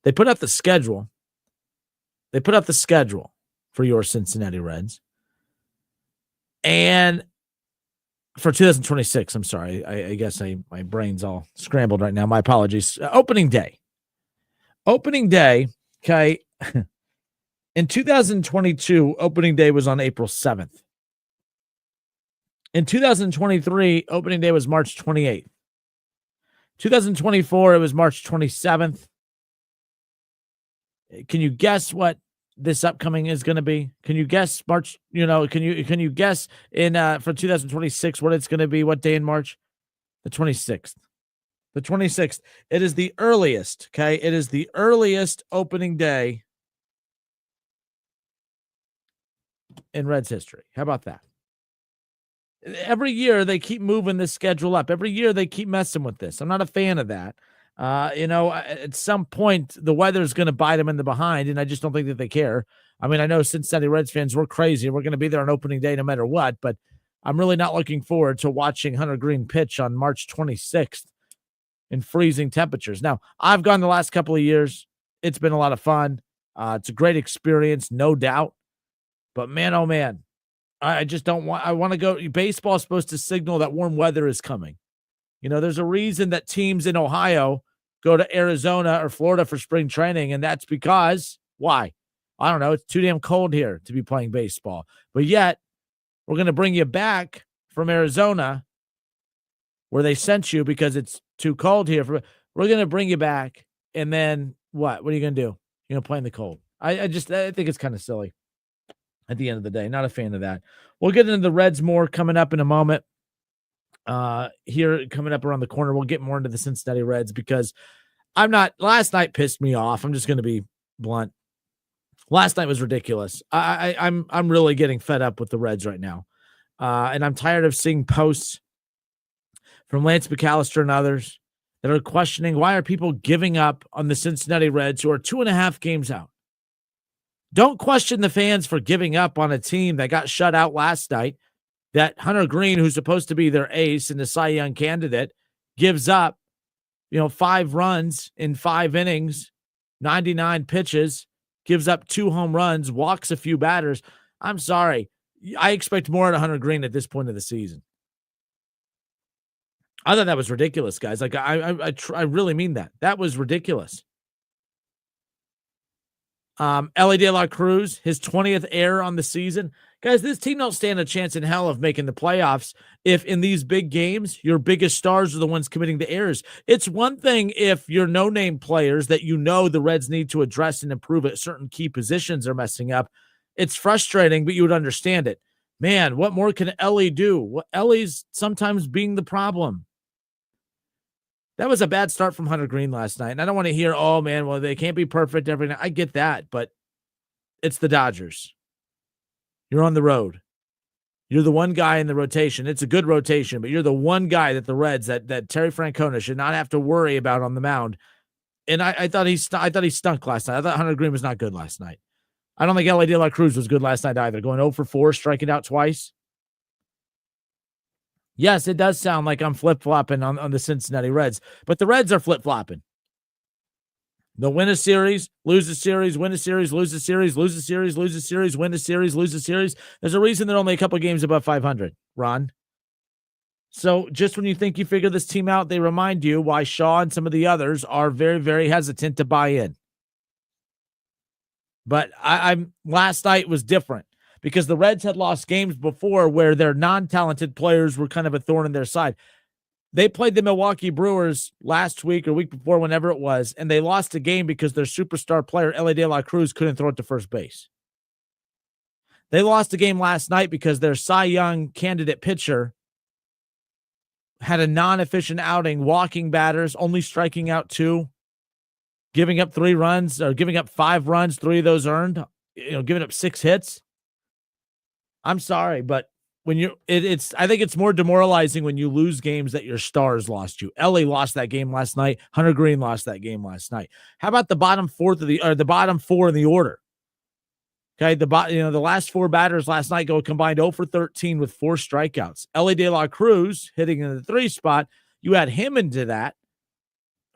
they put out the schedule. They put out the schedule for your Cincinnati Reds. And for 2026, I'm sorry. I guess my brain's all scrambled right now. My apologies. Opening day. Okay. In 2022, opening day was on April 7th. In 2023, opening day was March 28th. 2024, it was March 27th. Can you guess what this upcoming is going to be? Can you guess March? Can you guess in for 2026 what it's going to be? What day in March? The 26th. The 26th. It is the earliest. Okay, it is the earliest opening day in Reds history. How about that? Every year they keep moving this schedule up. Every year they keep messing with this. I'm not a fan of that. At some point the weather's going to bite them in the behind, and I just don't think that they care. I mean, I know Cincinnati Reds fans, we're crazy. We're going to be there on opening day no matter what, but I'm really not looking forward to watching Hunter Green pitch on March 26th in freezing temperatures. Now, I've gone the last couple of years. It's been a lot of fun. It's a great experience, no doubt. But man, oh man, I just don't want, I want to go. Baseball is supposed to signal that warm weather is coming. There's a reason that teams in Ohio go to Arizona or Florida for spring training, and that's because, why? I don't know. It's too damn cold here to be playing baseball. But yet, we're going to bring you back from Arizona where they sent you because it's too cold here. We're going to bring you back, and then what? What are you going to do? You're going to play in the cold. I think it's kind of silly at the end of the day. Not a fan of that. We'll get into the Reds more coming up in a moment. Here coming up around the corner, we'll get more into the Cincinnati Reds because last night pissed me off. I'm just going to be blunt. Last night was ridiculous. I'm really getting fed up with the Reds right now. And I'm tired of seeing posts from Lance McAllister and others that are questioning why are people giving up on the Cincinnati Reds who are 2.5 games out. Don't question the fans for giving up on a team that got shut out last night. that Hunter Green, who's supposed to be their ace and the Cy Young candidate, gives up, 5 runs in 5 innings, 99 pitches, gives up 2 home runs, walks a few batters. I'm sorry. I expect more out of Hunter Green at this point of the season. I thought that was ridiculous, guys. Like, I really mean that. That was ridiculous. Ellie De La Cruz, his 20th error on the season. Guys, this team don't stand a chance in hell of making the playoffs if in these big games, your biggest stars are the ones committing the errors. It's one thing if your no-name players that the Reds need to address and improve at certain key positions are messing up. It's frustrating, but you would understand it. Man, what more can Ellie do? Well, Ellie's sometimes being the problem. That was a bad start from Hunter Green last night. And I don't want to hear, oh, man, well, they can't be perfect every night. I get that, but it's the Dodgers. You're on the road. You're the one guy in the rotation. It's a good rotation, but you're the one guy that the Reds, that Terry Francona should not have to worry about on the mound. And I thought he stunk last night. I thought Hunter Green was not good last night. I don't think Ellie De La Cruz was good last night either. Going 0 for 4, striking out twice. Yes, it does sound like I'm flip-flopping on the Cincinnati Reds, but the Reds are flip-flopping. They'll win a series, lose a series, win a series, lose a series, lose a series, lose a series, win a series, lose a series. There's a reason they're only a couple games above 500, Ron. So just when you think you figure this team out, they remind you why Shaw and some of the others are very, very hesitant to buy in. But last night was different, because the Reds had lost games before where their non-talented players were kind of a thorn in their side. They played the Milwaukee Brewers last week or week before, whenever it was, and they lost a game because their superstar player, Ellie De La Cruz, couldn't throw it to first base. They lost a game last night because their Cy Young candidate pitcher had a non-efficient outing, walking batters, only striking out 2, giving up 3 runs, or giving up 5 runs, 3 of those earned, giving up 6 hits. I'm sorry, but when I think it's more demoralizing when you lose games that your stars lost you. Ellie lost that game last night. Hunter Green lost that game last night. How about the bottom 4 in the order? Okay, the last 4 batters last night go combined 0 for 13 with 4 strikeouts. Ellie De La Cruz hitting in the 3 spot. You add him into that.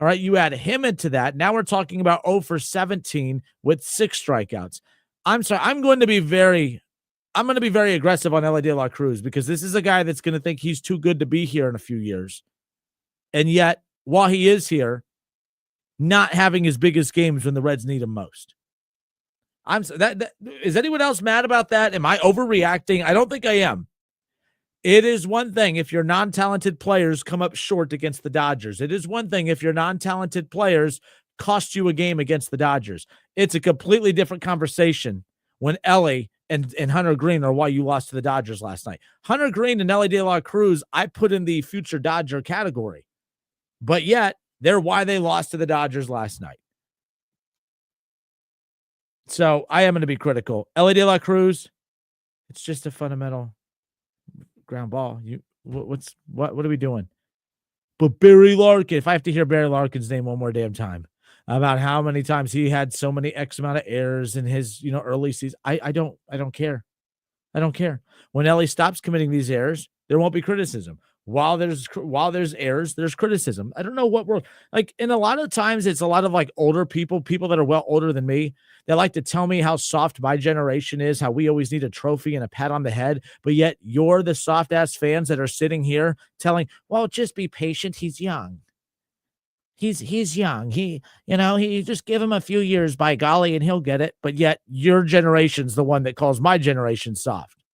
All right, you add him into that. Now we're talking about 0 for 17 with 6 strikeouts. I'm sorry, I'm going to be very aggressive on Ellie De La Cruz, because this is a guy that's going to think he's too good to be here in a few years. And yet, while he is here, not having his biggest games when the Reds need him most. Is anyone else mad about that? Am I overreacting? I don't think I am. It is one thing if your non-talented players come up short against the Dodgers. It is one thing if your non-talented players cost you a game against the Dodgers. It's a completely different conversation when Ellie and Hunter Green are why you lost to the Dodgers last night. Hunter Green and Ellie De La Cruz, I put in the future Dodger category. But yet, they're why they lost to the Dodgers last night. So I am going to be critical. Ellie De La Cruz, it's just a fundamental ground ball. What are we doing? But Barry Larkin, if I have to hear Barry Larkin's name one more damn time about how many times he had so many X amount of errors in his, early season, I don't care. I don't care. When Ellie stops committing these errors, there won't be criticism. While there's errors, there's criticism. I don't know what we're like. And a lot of times it's a lot of like older people that are well older than me. They like to tell me how soft my generation is, how we always need a trophy and a pat on the head. But yet you're the soft ass fans that are sitting here telling, well, just be patient. He's young. He's young. He just give him a few years, by golly, and he'll get it. But yet your generation's the one that calls my generation soft.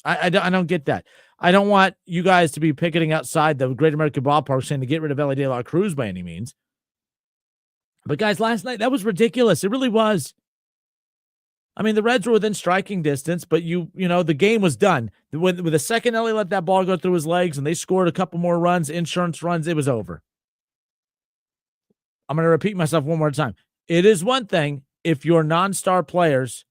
I don't get that. I don't want you guys to be picketing outside the Great American Ballpark saying to get rid of Ellie De La Cruz by any means. But guys, last night, that was ridiculous. It really was. I mean, the Reds were within striking distance, but the game was done. With the second Ellie let that ball go through his legs and they scored a couple more runs, insurance runs, it was over. I'm going to repeat myself one more time. It is one thing if your non-star players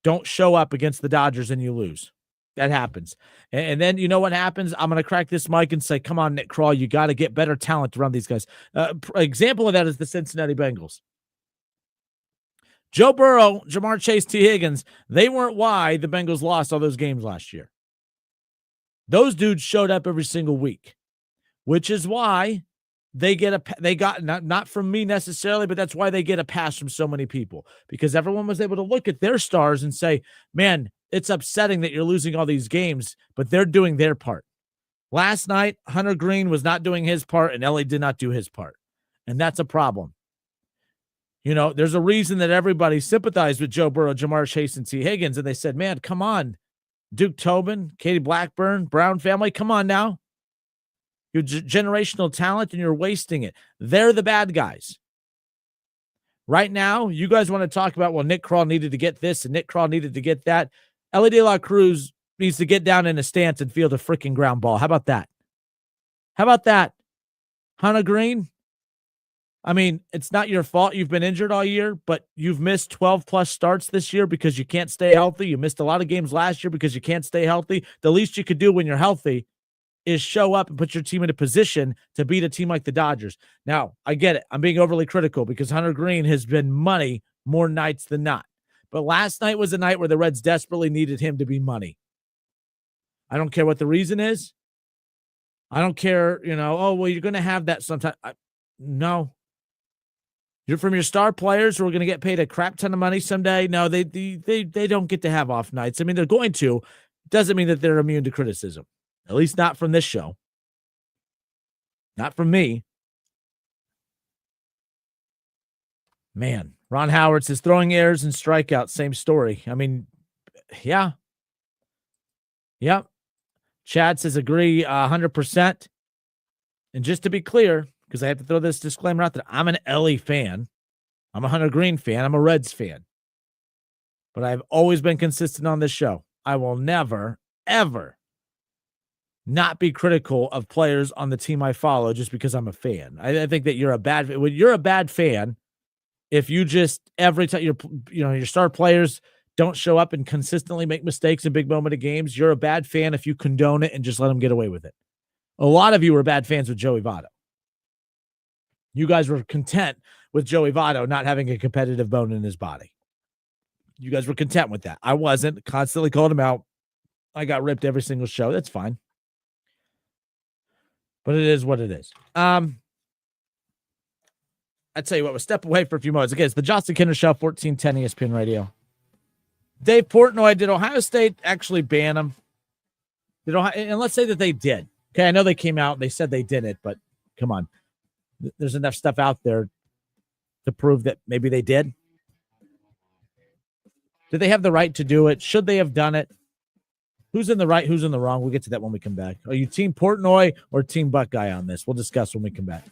don't show up against the Dodgers and you lose. That happens. And then you know what happens? I'm going to crack this mic and say, come on, Nick Krall, you got to get better talent around these guys. Example of that is the Cincinnati Bengals. Joe Burrow, Jamar Chase, T. Higgins, they weren't why the Bengals lost all those games last year. Those dudes showed up every single week, which is why they got not from me necessarily, but that's why they get a pass from so many people, because everyone was able to look at their stars and say, man, it's upsetting that you're losing all these games, but they're doing their part. Last night, Hunter Green was not doing his part, and Ellie did not do his part. And that's a problem. You know, there's a reason that everybody sympathized with Joe Burrow, Jamar Chase, and T. Higgins, and they said, man, come on, Duke Tobin, Katie Blackburn, Brown family, come on now. You're generational talent, and you're wasting it. They're the bad guys. Right now, you guys want to talk about, well, Nick Kroll needed to get this, and Nick Kroll needed to get that. Ellie De La Cruz needs to get down in a stance and field a freaking ground ball. How about that? How about that? Hunter Green? I mean, it's not your fault you've been injured all year, but you've missed 12-plus starts this year because you can't stay healthy. You missed a lot of games last year because you can't stay healthy. The least you could do when you're healthy is show up and put your team in a position to beat a team like the Dodgers. Now, I get it. I'm being overly critical because Hunter Green has been money more nights than not. But last night was a night where the Reds desperately needed him to be money. I don't care what the reason is. I don't care, oh, well, you're going to have that sometime. No. You're from your star players who are going to get paid a crap ton of money someday. No, they don't get to have off nights. I mean, they're going to. Doesn't mean that they're immune to criticism. At least not from this show. Not from me. Man, Ron Howard says throwing errors and strikeouts, same story. I mean, yeah. Yep. Chad says agree 100%. And just to be clear, because I have to throw this disclaimer out there, I'm an Ellie fan. I'm a Hunter Green fan. I'm a Reds fan. But I've always been consistent on this show. I will never, ever not be critical of players on the team I follow just because I'm a fan. I think that you're a bad fan if you just every time your star players don't show up and consistently make mistakes in big moment of games. You're a bad fan if you condone it and just let them get away with it. A lot of you were bad fans with Joey Votto. You guys were content with Joey Votto not having a competitive bone in his body. You guys were content with that. I wasn't. Constantly called him out. I got ripped every single show. That's fine. But it is what it is. I tell you what, we'll step away for a few moments. Again, it's the Justin Kinner Show, 1410 ESPN Radio. Dave Portnoy, did Ohio State actually ban him? And let's say that they did. Okay, I know they came out and they said they didn't, but come on. There's enough stuff out there to prove that maybe they did. Did they have the right to do it? Should they have done it? Who's in the right? Who's in the wrong? We'll get to that when we come back. Are you Team Portnoy or Team Buckeye on this? We'll discuss when we come back.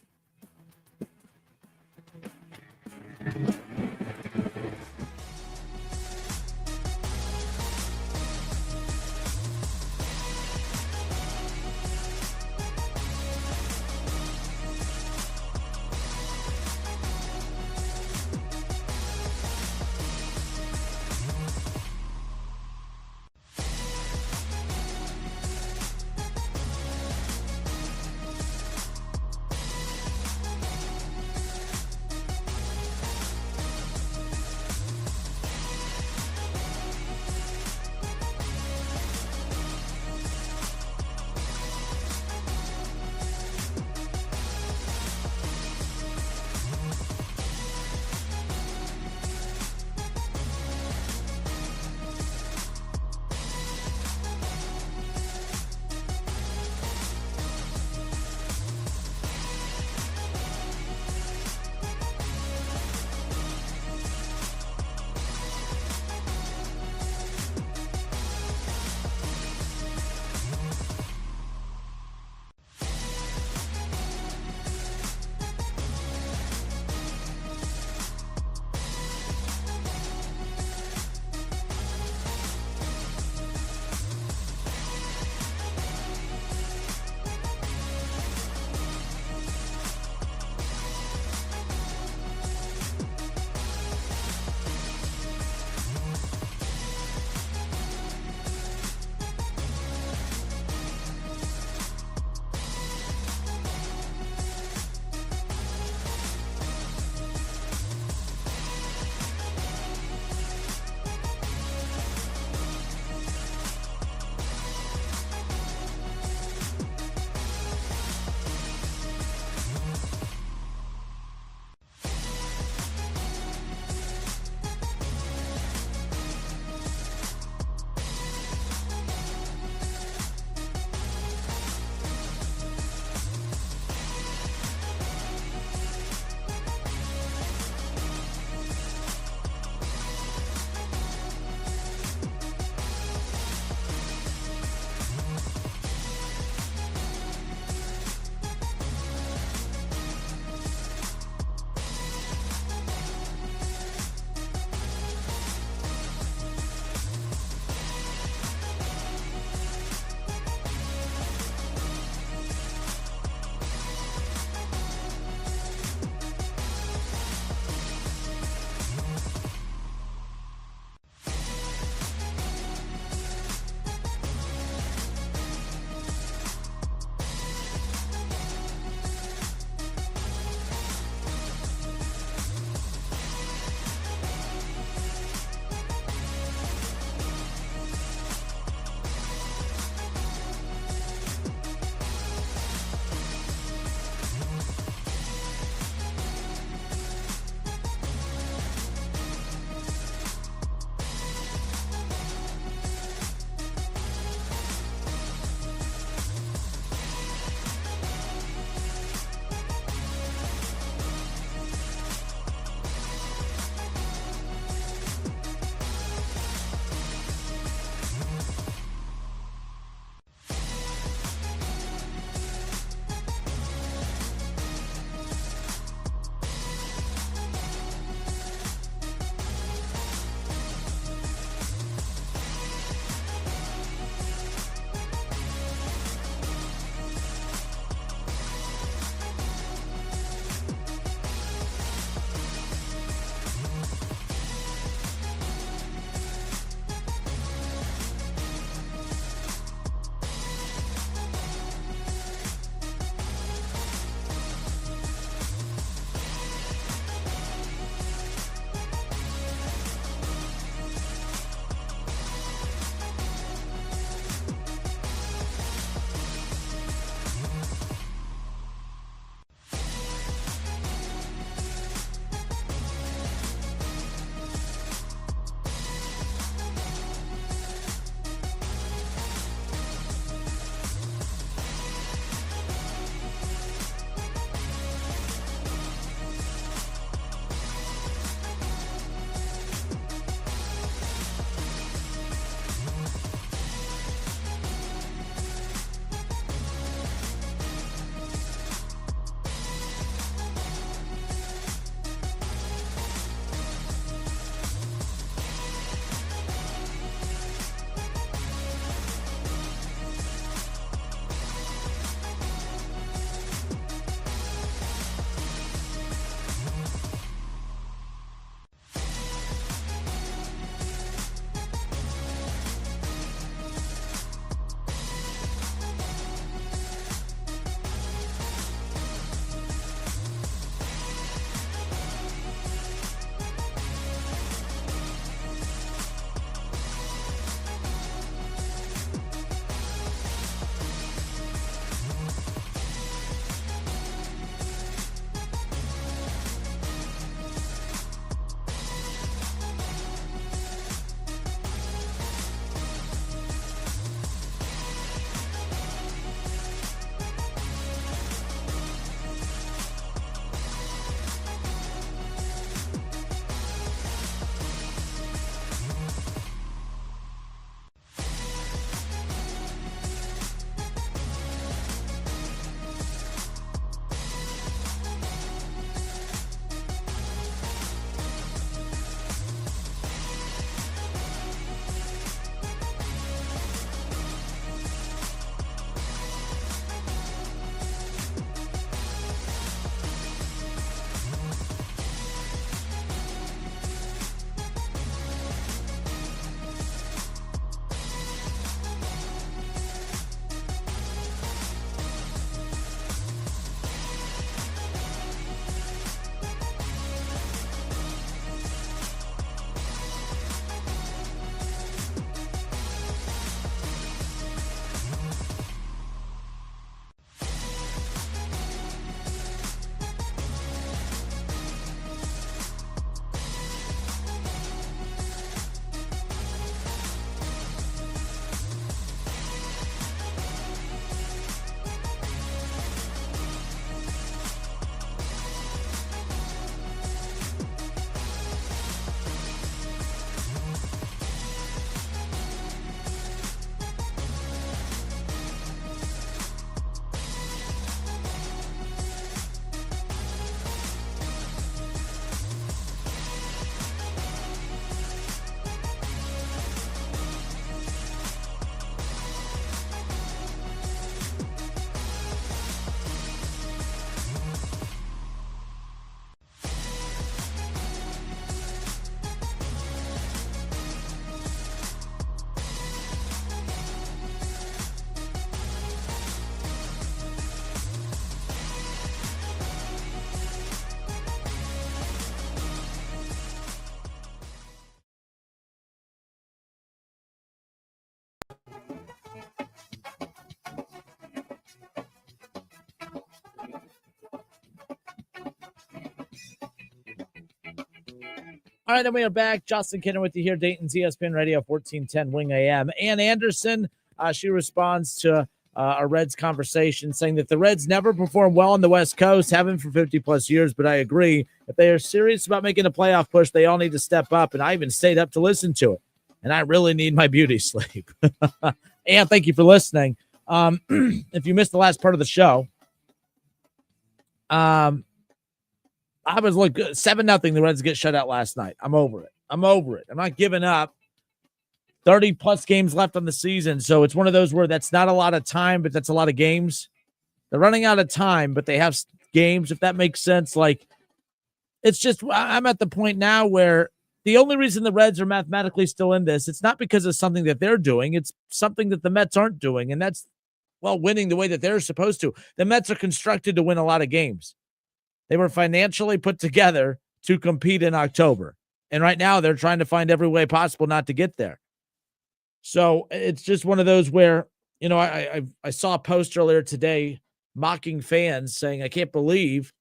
All right, then we are back. Justin Kinner with you here, Dayton's ESPN Radio 1410 Wing AM. Ann Anderson, she responds to a Reds conversation saying that the Reds never perform well on the West Coast, haven't for 50-plus years, but I agree. If they are serious about making a playoff push, they all need to step up, and I even stayed up to listen to it. And I really need my beauty sleep. Ann, thank you for listening. If you missed the last part of the show, I was like 7-0. The Reds get shut out last night. I'm over it. I'm not giving up. 30-plus games left on the season. So it's one of those where that's not a lot of time, but that's a lot of games. They're running out of time, but they have games, if that makes sense. Like, it's just, I'm at the point now where the only reason the Reds are mathematically still in this, it's not because of something that they're doing. It's something that the Mets aren't doing. And that's, well, winning the way that they're supposed to. The Mets are constructed to win a lot of games. They were financially put together to compete in October. And right now they're trying to find every way possible not to get there. So it's just one of those where, you know, I saw a post earlier today mocking fans saying, I can't believe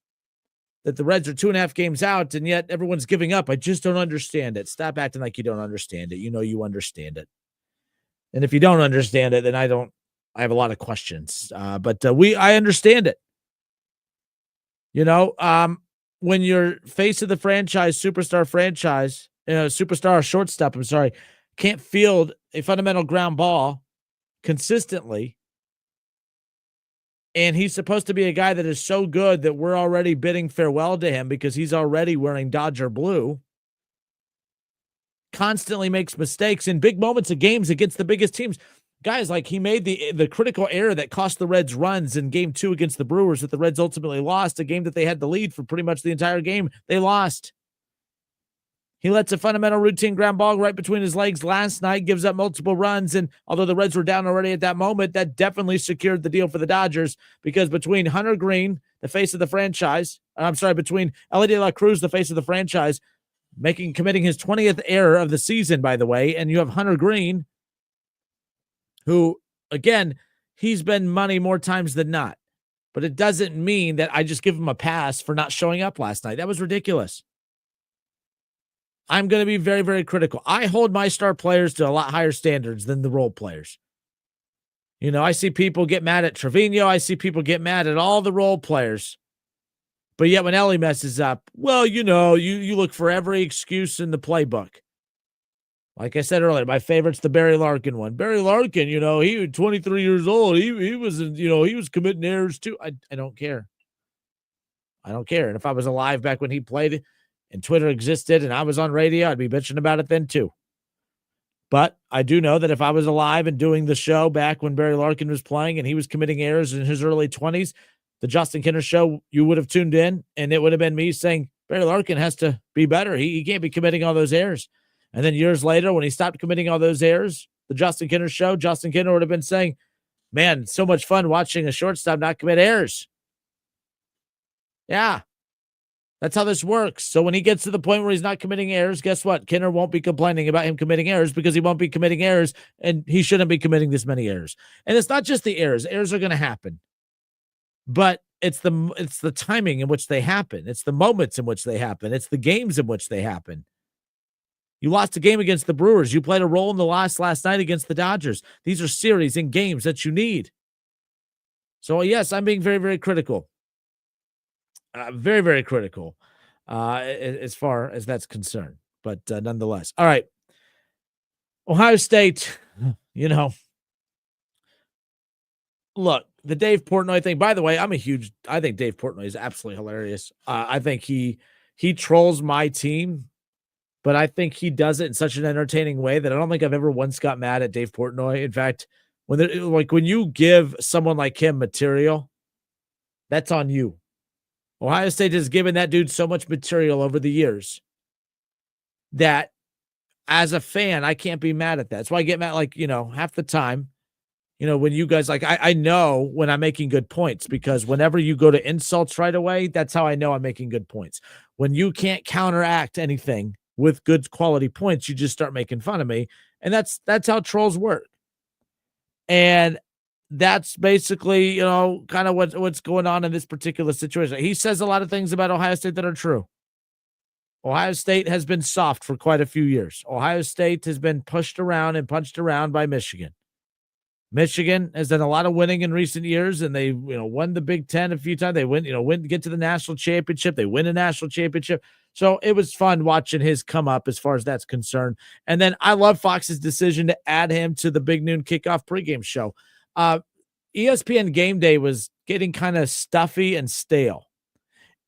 that the Reds are 2.5 games out and yet everyone's giving up. I just don't understand it. Stop acting like you don't understand it. You know, you understand it. And if you don't understand it, then I have a lot of questions. But I understand it. You know, when you're face of the franchise, superstar shortstop, can't field a fundamental ground ball consistently, and he's supposed to be a guy that is so good that we're already bidding farewell to him because he's already wearing Dodger blue, constantly makes mistakes in big moments of games against the biggest teams. Guys, like, he made the critical error that cost the Reds runs in Game 2 against the Brewers that the Reds ultimately lost, a game that they had the lead for pretty much the entire game. They lost. He lets a fundamental routine ground ball right between his legs last night, gives up multiple runs, and although the Reds were down already at that moment, that definitely secured the deal for the Dodgers because between Hunter Green, the face of the franchise, between Elly De La Cruz, the face of the franchise, committing his 20th error of the season, by the way, and you have Hunter Green, who, again, he's been money more times than not. But it doesn't mean that I just give him a pass for not showing up last night. That was ridiculous. I'm going to be very, very critical. I hold my star players to a lot higher standards than the role players. You know, I see people get mad at Trevino. I see people get mad at all the role players. But yet when Elly messes up, well, you know, you look for every excuse in the playbook. Like I said earlier, my favorite's the Barry Larkin one. Barry Larkin, you know, he was 23 years old. He was, you know, he was committing errors too. I don't care. I don't care. And if I was alive back when he played and Twitter existed and I was on radio, I'd be bitching about it then too. But I do know that if I was alive and doing the show back when Barry Larkin was playing and he was committing errors in his early 20s, the Justin Kinner show, you would have tuned in and it would have been me saying, Barry Larkin has to be better. He can't be committing all those errors. And then years later, when he stopped committing all those errors, the Justin Kinner show, Justin Kinner would have been saying, man, so much fun watching a shortstop not commit errors. Yeah, that's how this works. So when he gets to the point where he's not committing errors, guess what? Kinner won't be complaining about him committing errors because he won't be committing errors, and he shouldn't be committing this many errors. And it's not just the errors. Errors are going to happen. But it's the timing in which they happen. It's the moments in which they happen. It's the games in which they happen. You lost a game against the Brewers. You played a role in the loss last night against the Dodgers. These are series and games that you need. So, yes, I'm being very, very critical. Very, very critical as far as that's concerned. But nonetheless. All right. Ohio State, you know. Look, the Dave Portnoy thing, by the way, I think Dave Portnoy is absolutely hilarious. I think he trolls my team. But I think he does it in such an entertaining way that I don't think I've ever once got mad at Dave Portnoy. In fact, when you give someone like him material, that's on you. Ohio State has given that dude so much material over the years that as a fan, I can't be mad at that. That's why I get mad, like, you know, half the time, you know, when you guys, like, I know when I'm making good points because whenever you go to insults right away, that's how I know I'm making good points. When you can't counteract anything with good quality points, you just start making fun of me. And that's how trolls work. And that's basically, you know, kind of what's going on in this particular situation. He says a lot of things about Ohio State that are true. Ohio State has been soft for quite a few years. Ohio State has been pushed around and punched around by Michigan. Michigan has done a lot of winning in recent years, and they, won the Big Ten a few times. They win to get to the national championship. They win a national championship. So it was fun watching his come up as far as that's concerned. And then I love Fox's decision to add him to the Big Noon Kickoff pregame show. ESPN Game Day was getting kind of stuffy and stale.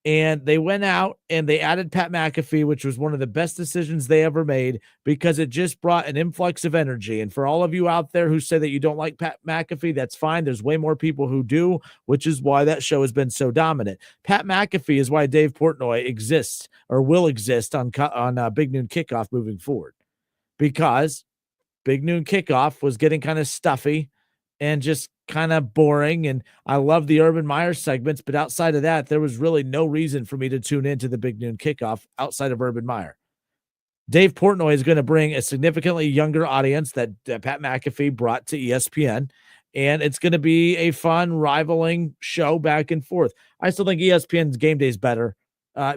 And they went out and they added Pat McAfee, which was one of the best decisions they ever made because it just brought an influx of energy. And for all of you out there who say that you don't like Pat McAfee, that's fine. There's way more people who do, which is why that show has been so dominant. Pat McAfee is why Dave Portnoy exists or will exist on Big Noon Kickoff moving forward, because Big Noon Kickoff was getting kind of stuffy and just kind of boring. And I love the Urban Meyer segments, but outside of that, there was really no reason for me to tune into the Big Noon Kickoff outside of Urban Meyer. Dave Portnoy is going to bring a significantly younger audience that Pat McAfee brought to ESPN, and it's going to be a fun, rivaling show back and forth. I still think ESPN's Game Day is better.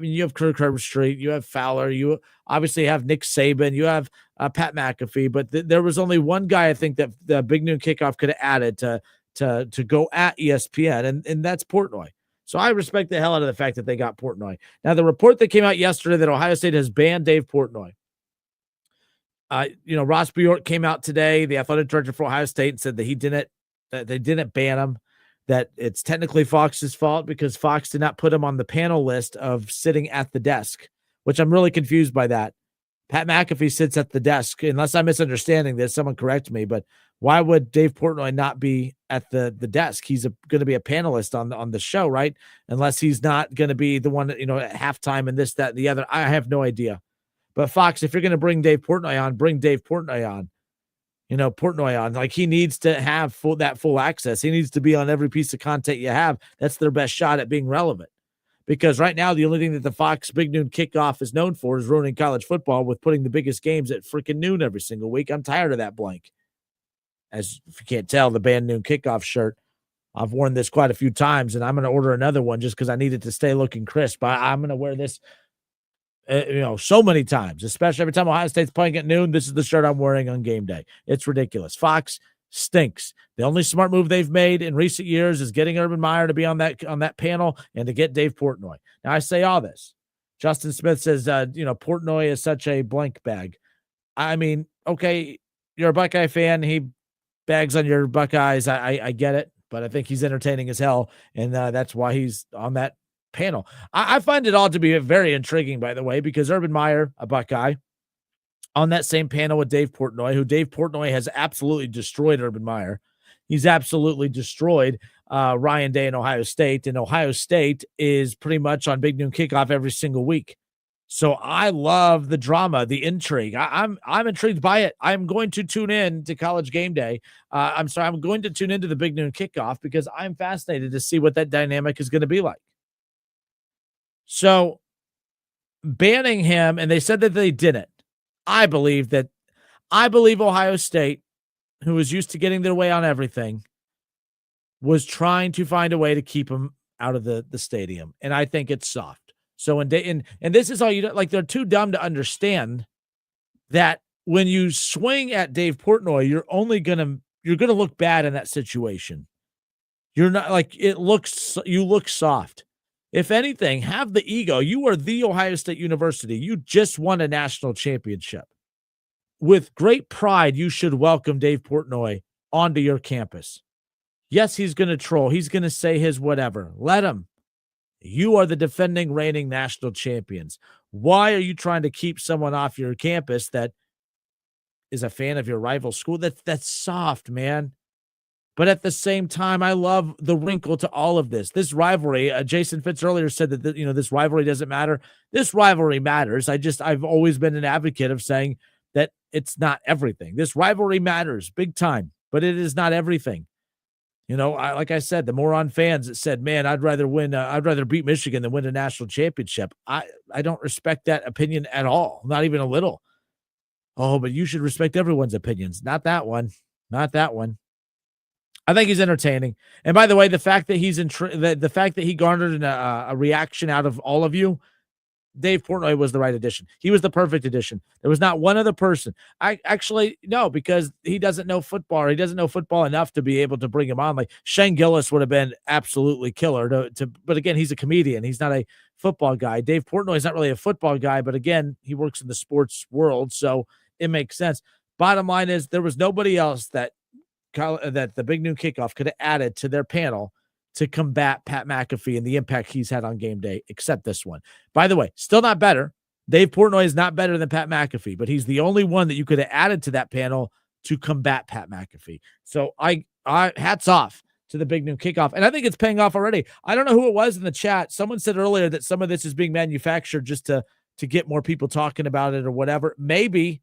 You have Kirk Herbstreit, you have Fowler, you obviously have Nick Saban, you have Pat McAfee, but there was only one guy I think that the Big Noon Kickoff could have added to go at ESPN, and that's Portnoy. So I respect the hell out of the fact that they got Portnoy. Now, the report that came out yesterday that Ohio State has banned Dave Portnoy. Ross Bjork came out today, the athletic director for Ohio State, and said that they didn't ban him, that it's technically Fox's fault because Fox did not put him on the panel list of sitting at the desk, which I'm really confused by that. Pat McAfee sits at the desk. Unless I'm misunderstanding this, someone correct me, but why would Dave Portnoy not be at the desk? He's going to be a panelist on the show, right? Unless he's not going to be the one, at halftime and this, that, and the other. I have no idea. But Fox, if you're going to bring Dave Portnoy on, bring Dave Portnoy on. Portnoy on. Like, he needs to have full access. He needs to be on every piece of content you have. That's their best shot at being relevant. Because right now, the only thing that the Fox Big Noon Kickoff is known for is ruining college football with putting the biggest games at freaking noon every single week. I'm tired of that blank. As if you can't tell, the Band Noon Kickoff shirt, I've worn this quite a few times, and I'm going to order another one just because I need it to stay looking crisp. I'm going to wear this, so many times, especially every time Ohio State's playing at noon. This is the shirt I'm wearing on game day. It's ridiculous. Fox stinks. The only smart move they've made in recent years is getting Urban Meyer to be on that panel and to get Dave Portnoy. Now, I say all this. Justin Smith says, Portnoy is such a blank bag. I mean, okay, you're a Buckeye fan. He bags on your Buckeyes. I get it, but I think he's entertaining as hell, and that's why he's on that panel. I find it all to be very intriguing, by the way, because Urban Meyer, a Buckeye, on that same panel with Dave Portnoy, who Dave Portnoy has absolutely destroyed Urban Meyer. He's absolutely destroyed Ryan Day in Ohio State, and Ohio State is pretty much on Big Noon Kickoff every single week. So I love the drama, the intrigue. I'm intrigued by it. I'm going to tune in to College Game Day. I'm going to tune into the Big Noon Kickoff because I'm fascinated to see what that dynamic is going to be like. So banning him, and they said that they didn't. I believe Ohio State, who was used to getting their way on everything, was trying to find a way to keep him out of the stadium. And I think it's soft. So and this is all they're too dumb to understand that when you swing at Dave Portnoy, you're going to look bad in that situation. You're not you look soft. If anything, have the ego. You are the Ohio State University. You just won a national championship. With great pride, you should welcome Dave Portnoy onto your campus. Yes, he's going to troll. He's going to say his whatever. Let him. You are the defending, reigning national champions. Why are you trying to keep someone off your campus that is a fan of your rival school? That's soft, man. But at the same time, I love the wrinkle to all of this. This rivalry, Jason Fitz earlier said that this rivalry doesn't matter. This rivalry matters. I've always been an advocate of saying that it's not everything. This rivalry matters big time, but it is not everything. Like I said, the moron fans that said, "Man, I'd rather beat Michigan than win a national championship." I don't respect that opinion at all, not even a little. Oh, but you should respect everyone's opinions, not that one, not that one. I think he's entertaining. And by the way, the fact that the fact that he garnered a reaction out of all of you, Dave Portnoy was the right addition. He was the perfect addition. There was not one other person. No, because he doesn't know football. Or he doesn't know football enough to be able to bring him on. Like Shane Gillis would have been absolutely killer but again, he's a comedian. He's not a football guy. Dave Portnoy is not really a football guy, but again, he works in the sports world, so it makes sense. Bottom line is there was nobody else that the Big Noon Kickoff could have added to their panel to combat Pat McAfee and the impact he's had on game day, except this one. By the way, still not better. Dave Portnoy is not better than Pat McAfee, but he's the only one that you could have added to that panel to combat Pat McAfee. So I hats off to the Big Noon Kickoff, and I think it's paying off already. I don't know who it was in the chat. Someone said earlier that some of this is being manufactured just to get more people talking about it or whatever. Maybe,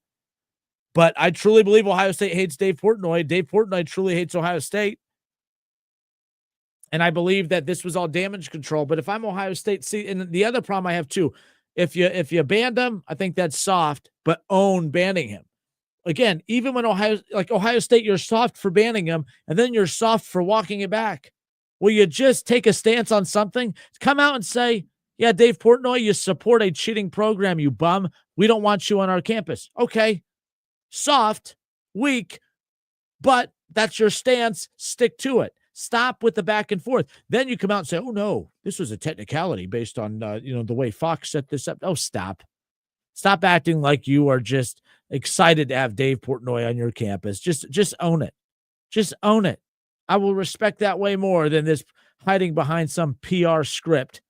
but I truly believe Ohio State hates Dave Portnoy. Dave Portnoy truly hates Ohio State. And I believe that this was all damage control. But if I'm Ohio State, see, and the other problem I have too, if you banned him, I think that's soft, but own banning him. Again, even when Ohio State, you're soft for banning him, and then you're soft for walking it back. Will you just take a stance on something? Come out and say, yeah, Dave Portnoy, you support a cheating program, you bum. We don't want you on our campus. Okay. Soft, weak, but that's your stance. Stick to it. Stop with the back and forth. Then you come out and say, oh, no, this was a technicality based on, the way Fox set this up. Oh, stop. Stop acting like you are just excited to have Dave Portnoy on your campus. Just own it. Just own it. I will respect that way more than this hiding behind some PR script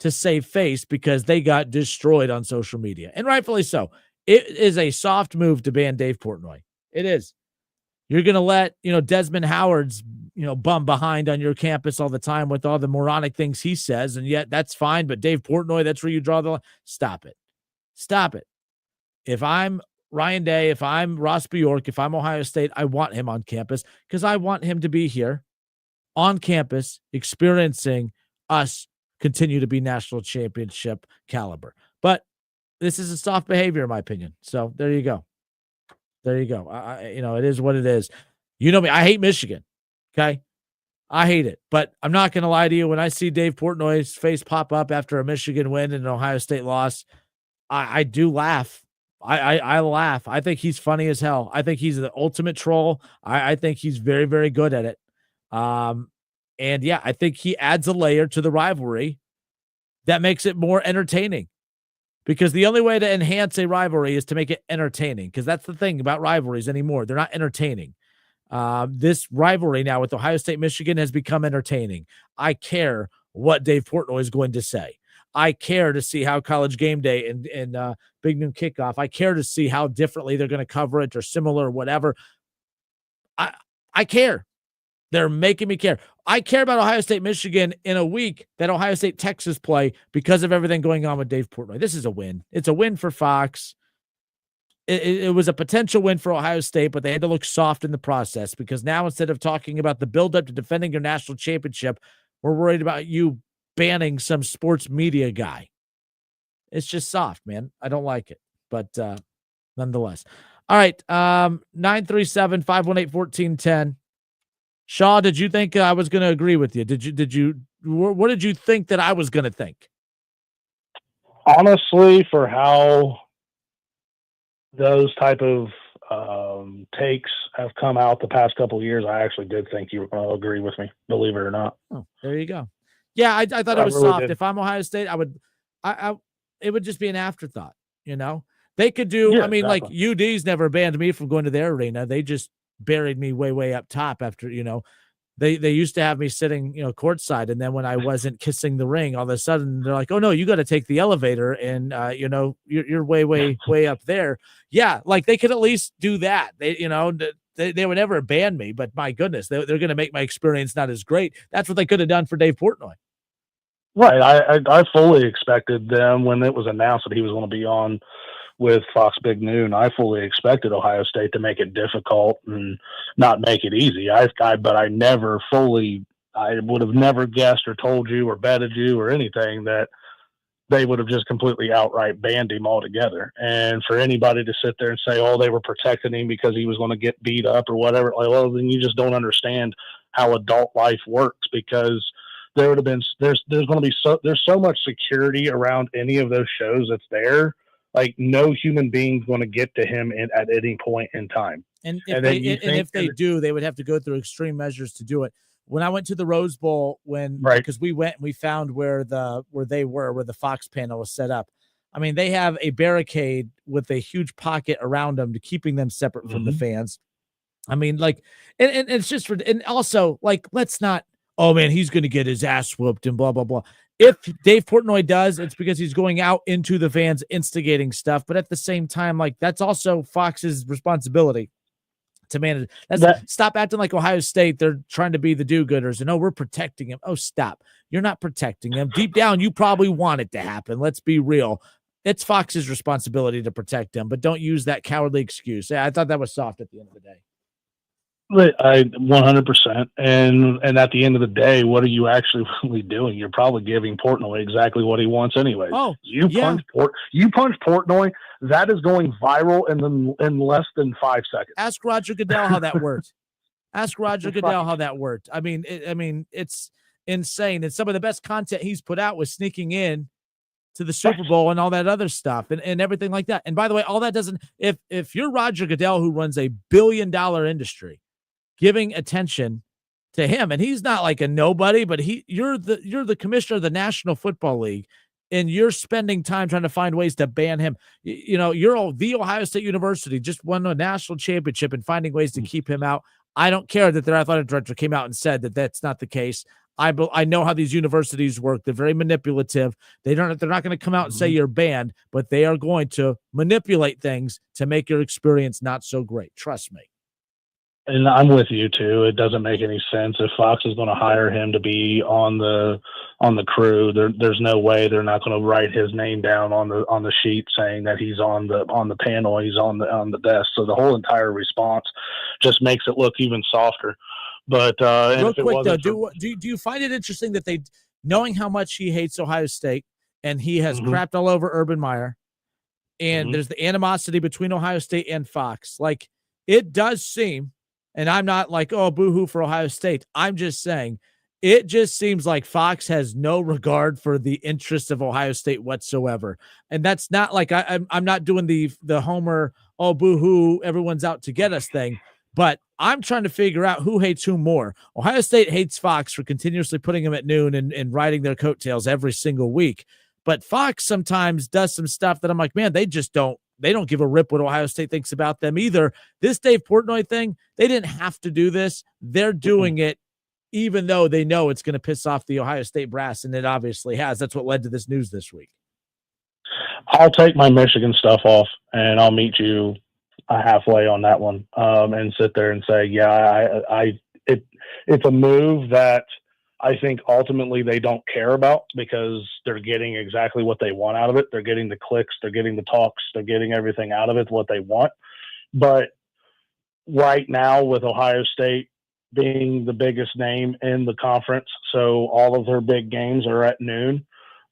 to save face because they got destroyed on social media. And rightfully so. It is a soft move to ban Dave Portnoy. It is. You're going to let, Desmond Howard's, bum behind on your campus all the time with all the moronic things he says. And yet that's fine. But Dave Portnoy, that's where you draw the line. Stop it. Stop it. If I'm Ryan Day, if I'm Ross Bjork, if I'm Ohio State, I want him on campus because I want him to be here on campus experiencing us continue to be national championship caliber. But this is a soft behavior, in my opinion. So there you go. There you go. It is what it is. You know me. I hate Michigan. Okay. I hate it, but I'm not going to lie to you. When I see Dave Portnoy's face pop up after a Michigan win and an Ohio State loss, I do laugh. I laugh. I think he's funny as hell. I think he's the ultimate troll. I think he's very, very good at it. And yeah, I think he adds a layer to the rivalry that makes it more entertaining. Because the only way to enhance a rivalry is to make it entertaining. Because that's the thing about rivalries anymore. They're not entertaining. This rivalry now with Ohio State, Michigan has become entertaining. I care what Dave Portnoy is going to say. I care to see how College Game Day and Big Noon Kickoff, I care to see how differently they're going to cover it or similar or whatever. I care. They're making me care. I care about Ohio State, Michigan in a week that Ohio State, Texas play because of everything going on with Dave Portnoy. This is a win. It's a win for Fox. It was a potential win for Ohio State, but they had to look soft in the process because now instead of talking about the buildup to defending your national championship, we're worried about you banning some sports media guy. It's just soft, man. I don't like it, but nonetheless. All right, 937-518-1410. Shaw, did you think I was going to agree with you? What did you think that I was going to think? Honestly, for how those type of takes have come out the past couple of years, I actually did think you were going to agree with me, believe it or not. Oh, there you go. Yeah, I thought it was really soft. Did. If I'm Ohio State, it would just be an afterthought, They could do, yeah, exactly. Like UD's never banned me from going to their arena. They just buried me way up top after, they used to have me sitting, courtside. And then when I wasn't kissing the ring, all of a sudden they're like, oh no, you got to take the elevator. And, you're way up there. Yeah. Like they could at least do that. They would never ban me, but my goodness, they're going to make my experience not as great. That's what they could have done for Dave Portnoy. Right. I fully expected them when it was announced that he was going to be on with Fox Big Noon. I fully expected Ohio State to make it difficult and not make it easy. But I would have never guessed or told you or betted you or anything that they would have just completely outright banned him altogether. And for anybody to sit there and say, oh, they were protecting him because he was going to get beat up or whatever, well, then you just don't understand how adult life works, because there would have been there's going to be there's so much security around any of those shows that's there. Like no human being's going to get to him at any point in time. And if they do, they would have to go through extreme measures to do it. When I went to the Rose Bowl, because we went and we found where the Fox panel was set up. I mean, they have a barricade with a huge pocket around them to keeping them separate from the fans. I mean, like, and it's just and also like, let's not. Oh man, he's going to get his ass whooped and blah blah blah. If Dave Portnoy does, it's because he's going out into the fans, instigating stuff. But at the same time, like that's also Fox's responsibility to manage. Stop acting like Ohio State. They're trying to be the do-gooders and we're protecting him. Oh, stop. You're not protecting them. Deep down, you probably want it to happen. Let's be real. It's Fox's responsibility to protect them, but don't use that cowardly excuse. Yeah, I thought that was soft at the end of the day. I 100%. And at the end of the day, what are you actually really doing? You're probably giving Portnoy exactly what he wants anyway. Oh, you punch Portnoy. That is going viral in less than 5 seconds. Ask Roger Goodell how that worked. How that worked. I mean, it's insane. And some of the best content he's put out was sneaking in to the Super Bowl and all that other stuff and everything like that. And by the way, all that doesn't. If you're Roger Goodell, who runs a billion-dollar industry, giving attention to him, and he's not like a nobody, but you're the commissioner of the National Football League, and you're spending time trying to find ways to ban him. You know, the Ohio State University just won a national championship and finding ways to keep him out. I don't care that their athletic director came out and said that that's not the case. I know how these universities work. They're very manipulative. They're not going to come out and say you're banned, but they are going to manipulate things to make your experience not so great. Trust me. And I'm with you too. It doesn't make any sense if Fox is going to hire him to be on the crew. There's no way they're not going to write his name down on the sheet saying that he's on the panel. He's on the desk. So the whole entire response just makes it look even softer. But real quick though, do you find it interesting that they, knowing how much he hates Ohio State and he has crapped all over Urban Meyer, and there's the animosity between Ohio State and Fox, like it does seem. And I'm not like, oh, boo-hoo for Ohio State. I'm just saying it just seems like Fox has no regard for the interests of Ohio State whatsoever. And that's not like I'm not doing the Homer, oh, boo-hoo, everyone's out to get us thing. But I'm trying to figure out who hates who more. Ohio State hates Fox for continuously putting them at noon and riding their coattails every single week. But Fox sometimes does some stuff that I'm like, man, they don't give a rip what Ohio State thinks about them either. This Dave Portnoy thing, they didn't have to do this. They're doing it even though they know it's going to piss off the Ohio State brass, and it obviously has. That's what led to this news this week. I'll take my Michigan stuff off, and I'll meet you halfway on that one, and sit there and say, yeah, it's a move that I think ultimately they don't care about because they're getting exactly what they want out of it. They're getting the clicks, they're getting the talks, they're getting everything out of it, what they want. But right now with Ohio State being the biggest name in the conference, so all of their big games are at noon.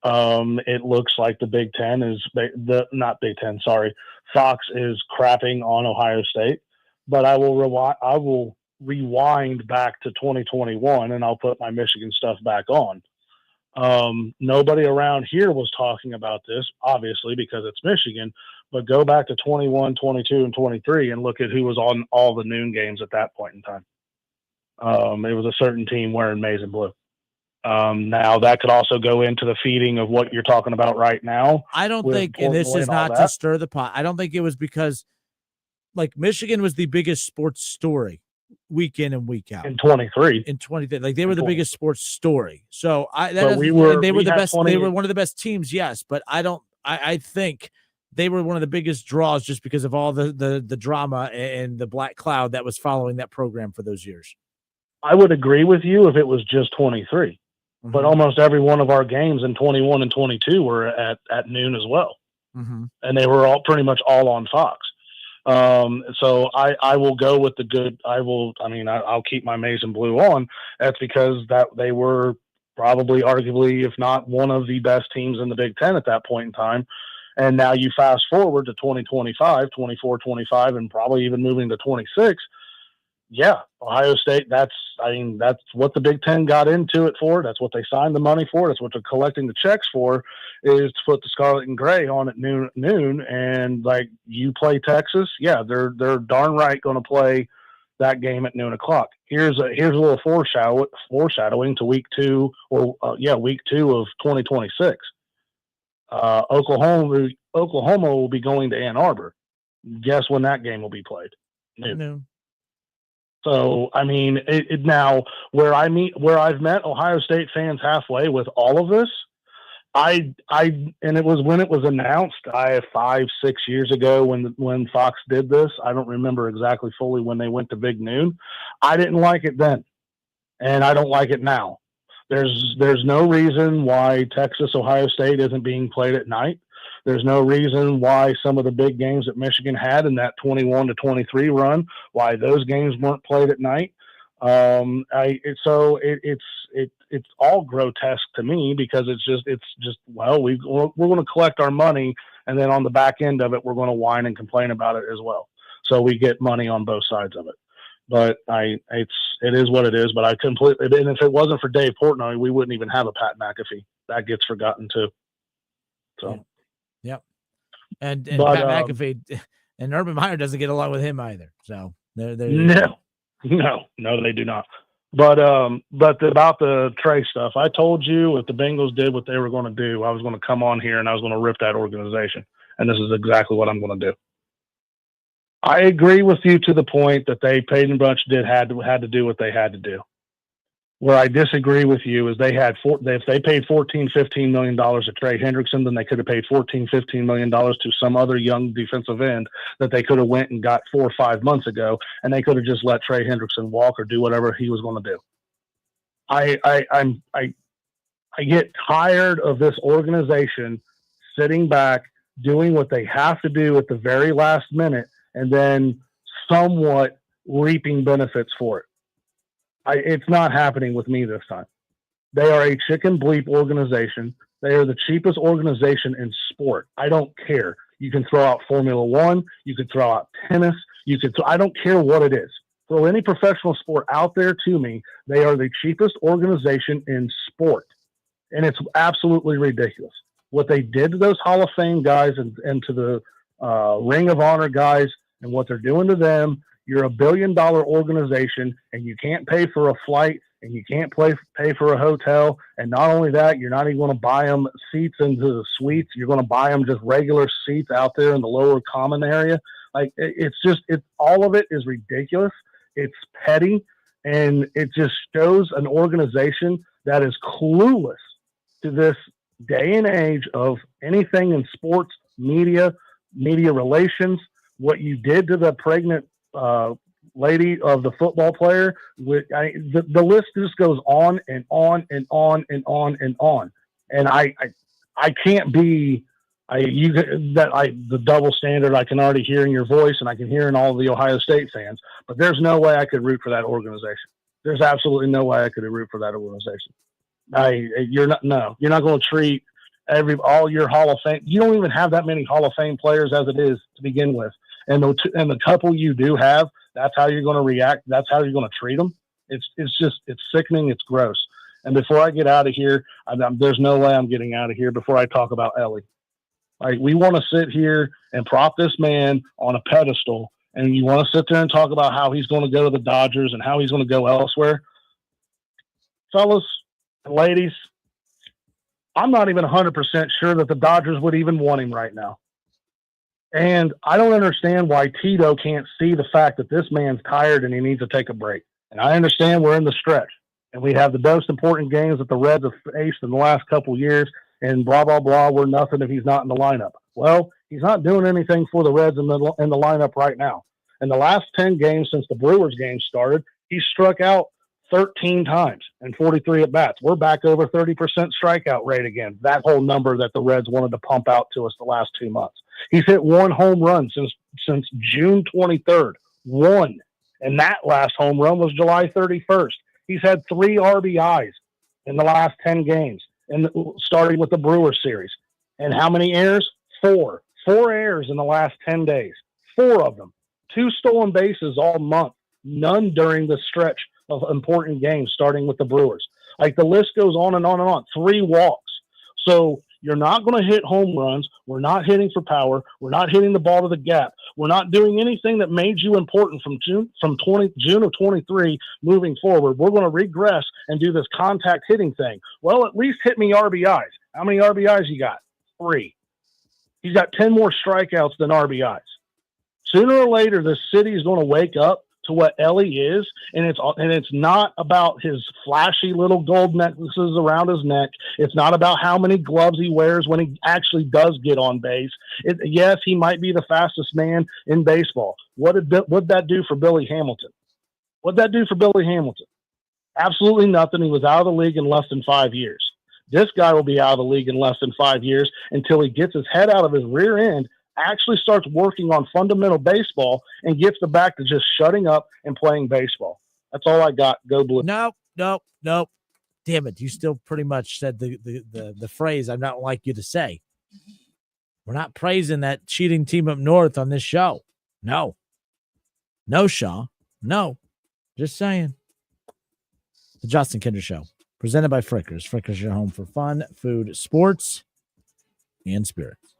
It looks like the Big Ten is Fox is crapping on Ohio State, but I will rewind back to 2021 and I'll put my Michigan stuff back on. Nobody around here was talking about this, obviously, because it's Michigan, but go back to 21, 22, and 23 and look at who was on all the noon games at that point in time. It was a certain team wearing maize and blue. Now that could also go into the feeding of what you're talking about right now. I don't think, and this is not to stir the pot, I don't think it was because like Michigan was the biggest sports story week in and week out in 23 in 23, like they were the biggest sports story. So they were the best. They were one of the best teams. Yes. But I think they were one of the biggest draws just because of all the drama and the black cloud that was following that program for those years. I would agree with you if it was just 23, but almost every one of our games in 21 and 22 were at noon as well. And they were all pretty much all on Fox. So I will go with the good. I'll keep my maize and blue on. That's because that they were probably arguably, if not one of the best teams in the Big Ten at that point in time. And now you fast forward to 2025, 24, 25, and probably even moving to 26. yeah, Ohio State, that's what the Big Ten got into it for. That's what they signed the money for. That's what they're collecting the checks for, is to put the scarlet and gray on at noon. And like, you play Texas, yeah, they're darn right going to play that game at noon o'clock. Here's a little foreshadowing to week 2 week 2 of 2026. Oklahoma will be going to Ann Arbor. Guess when that game will be played? Noon. No. So, I mean, now where I've met Ohio State fans halfway with all of this, and it was when it was announced, 5-6 years ago when Fox did this. I don't remember exactly fully when they went to Big Noon. I didn't like it then, and I don't like it now. There's no reason why Texas Ohio State isn't being played at night. There's no reason why some of the big games that Michigan had in that 21-23 run, why those games weren't played at night. It's all grotesque to me, because it's just well, we're going to collect our money, and then on the back end of it, we're going to whine and complain about it as well. So we get money on both sides of it. But it is what it is. But I completely, and if it wasn't for Dave Portnoy, we wouldn't even have a Pat McAfee. That gets forgotten too. So. Yep. And But, Pat McAfee and Urban Meyer doesn't get along with him either. So they're no, they do not. But about the Trey stuff, I told you if the Bengals did what they were going to do, I was going to come on here and I was going to rip that organization. And this is exactly what I'm going to do. I agree with you to the point that Peyton Bunch had to do what they had to do. Where I disagree with you is if they paid $14-15 million to Trey Hendrickson, then they could have paid $14-15 million to some other young defensive end that they could have went and got 4 or 5 months ago, and they could have just let Trey Hendrickson walk or do whatever he was going to do. I get tired of this organization sitting back, doing what they have to do at the very last minute, and then somewhat reaping benefits for it. It's not happening with me this time. They are a chicken bleep organization. They are the cheapest organization in sport. I don't care. You can throw out Formula One. You could throw out tennis. I don't care what it is. Throw any professional sport out there to me. They are the cheapest organization in sport. And it's absolutely ridiculous. What they did to those Hall of Fame guys and to the Ring of Honor guys, and what they're doing to them. You're a $1 billion organization, and you can't pay for a flight, and you can't pay for a hotel. And not only that, you're not even going to buy them seats into the suites. You're going to buy them just regular seats out there in the lower common area. Like, it's all of it is ridiculous. It's petty, and it just shows an organization that is clueless to this day and age of anything in sports, media relations. What you did to the pregnant lady of the football player, the list just goes on and on and on and on and on. And I can't be the double standard. I can already hear in your voice, and I can hear in all the Ohio State fans. But there's no way I could root for that organization. There's absolutely no way I could root for that organization. You're not going to treat all your Hall of Fame. You don't even have that many Hall of Fame players as it is to begin with. And the couple you do have, that's how you're going to react. That's how you're going to treat them. It's sickening. It's gross. And before I get out of here, there's no way I'm getting out of here before I talk about Ellie. Like, we want to sit here and prop this man on a pedestal, and you want to sit there and talk about how he's going to go to the Dodgers and how he's going to go elsewhere. Fellas and ladies, I'm not even 100% sure that the Dodgers would even want him right now. And I don't understand why Tito can't see the fact that this man's tired and he needs to take a break. And I understand we're in the stretch, and we have the most important games that the Reds have faced in the last couple of years, and blah, blah, blah, we're nothing if he's not in the lineup. Well, he's not doing anything for the Reds in the lineup right now. In the last 10 games since the Brewers game started, he struck out 13 times and 43 at-bats. We're back over 30% strikeout rate again. That whole number that the Reds wanted to pump out to us the last 2 months. He's hit 1 home run since June 23rd. 1. And that last home run was July 31st. He's had 3 RBIs in the last 10 games, starting with the Brewers series. And how many errors? 4. 4 errors in the last 10 days. 4 of them. 2 stolen bases all month. None during the stretch of important games, starting with the Brewers. Like, the list goes on and on and on. 3 walks. So you're not going to hit home runs. We're not hitting for power. We're not hitting the ball to the gap. We're not doing anything that made you important from June of 23 moving forward. We're going to regress and do this contact hitting thing. Well, at least hit me RBIs. How many RBIs you got? 3. He's got 10 more strikeouts than RBIs. Sooner or later, this city is going to wake up to what Ellie is, and it's not about his flashy little gold necklaces around his neck. It's not about how many gloves he wears when he actually does get on base. Yes, he might be the fastest man in baseball. What'd that do for Billy Hamilton? What'd that do for Billy Hamilton? Absolutely nothing. He was out of the league in less than 5 years. This guy will be out of the league in less than 5 years until he gets his head out of his rear end, actually starts working on fundamental baseball, and gets back to just shutting up and playing baseball. That's all I got. Go Blue. No. Damn it. You still pretty much said the phrase I'm not like you to say. We're not praising that cheating team up north on this show. No, Shaw. No. Just saying. The Justin Kinder Show, presented by Frickers. Frickers, your home for fun, food, sports, and spirits.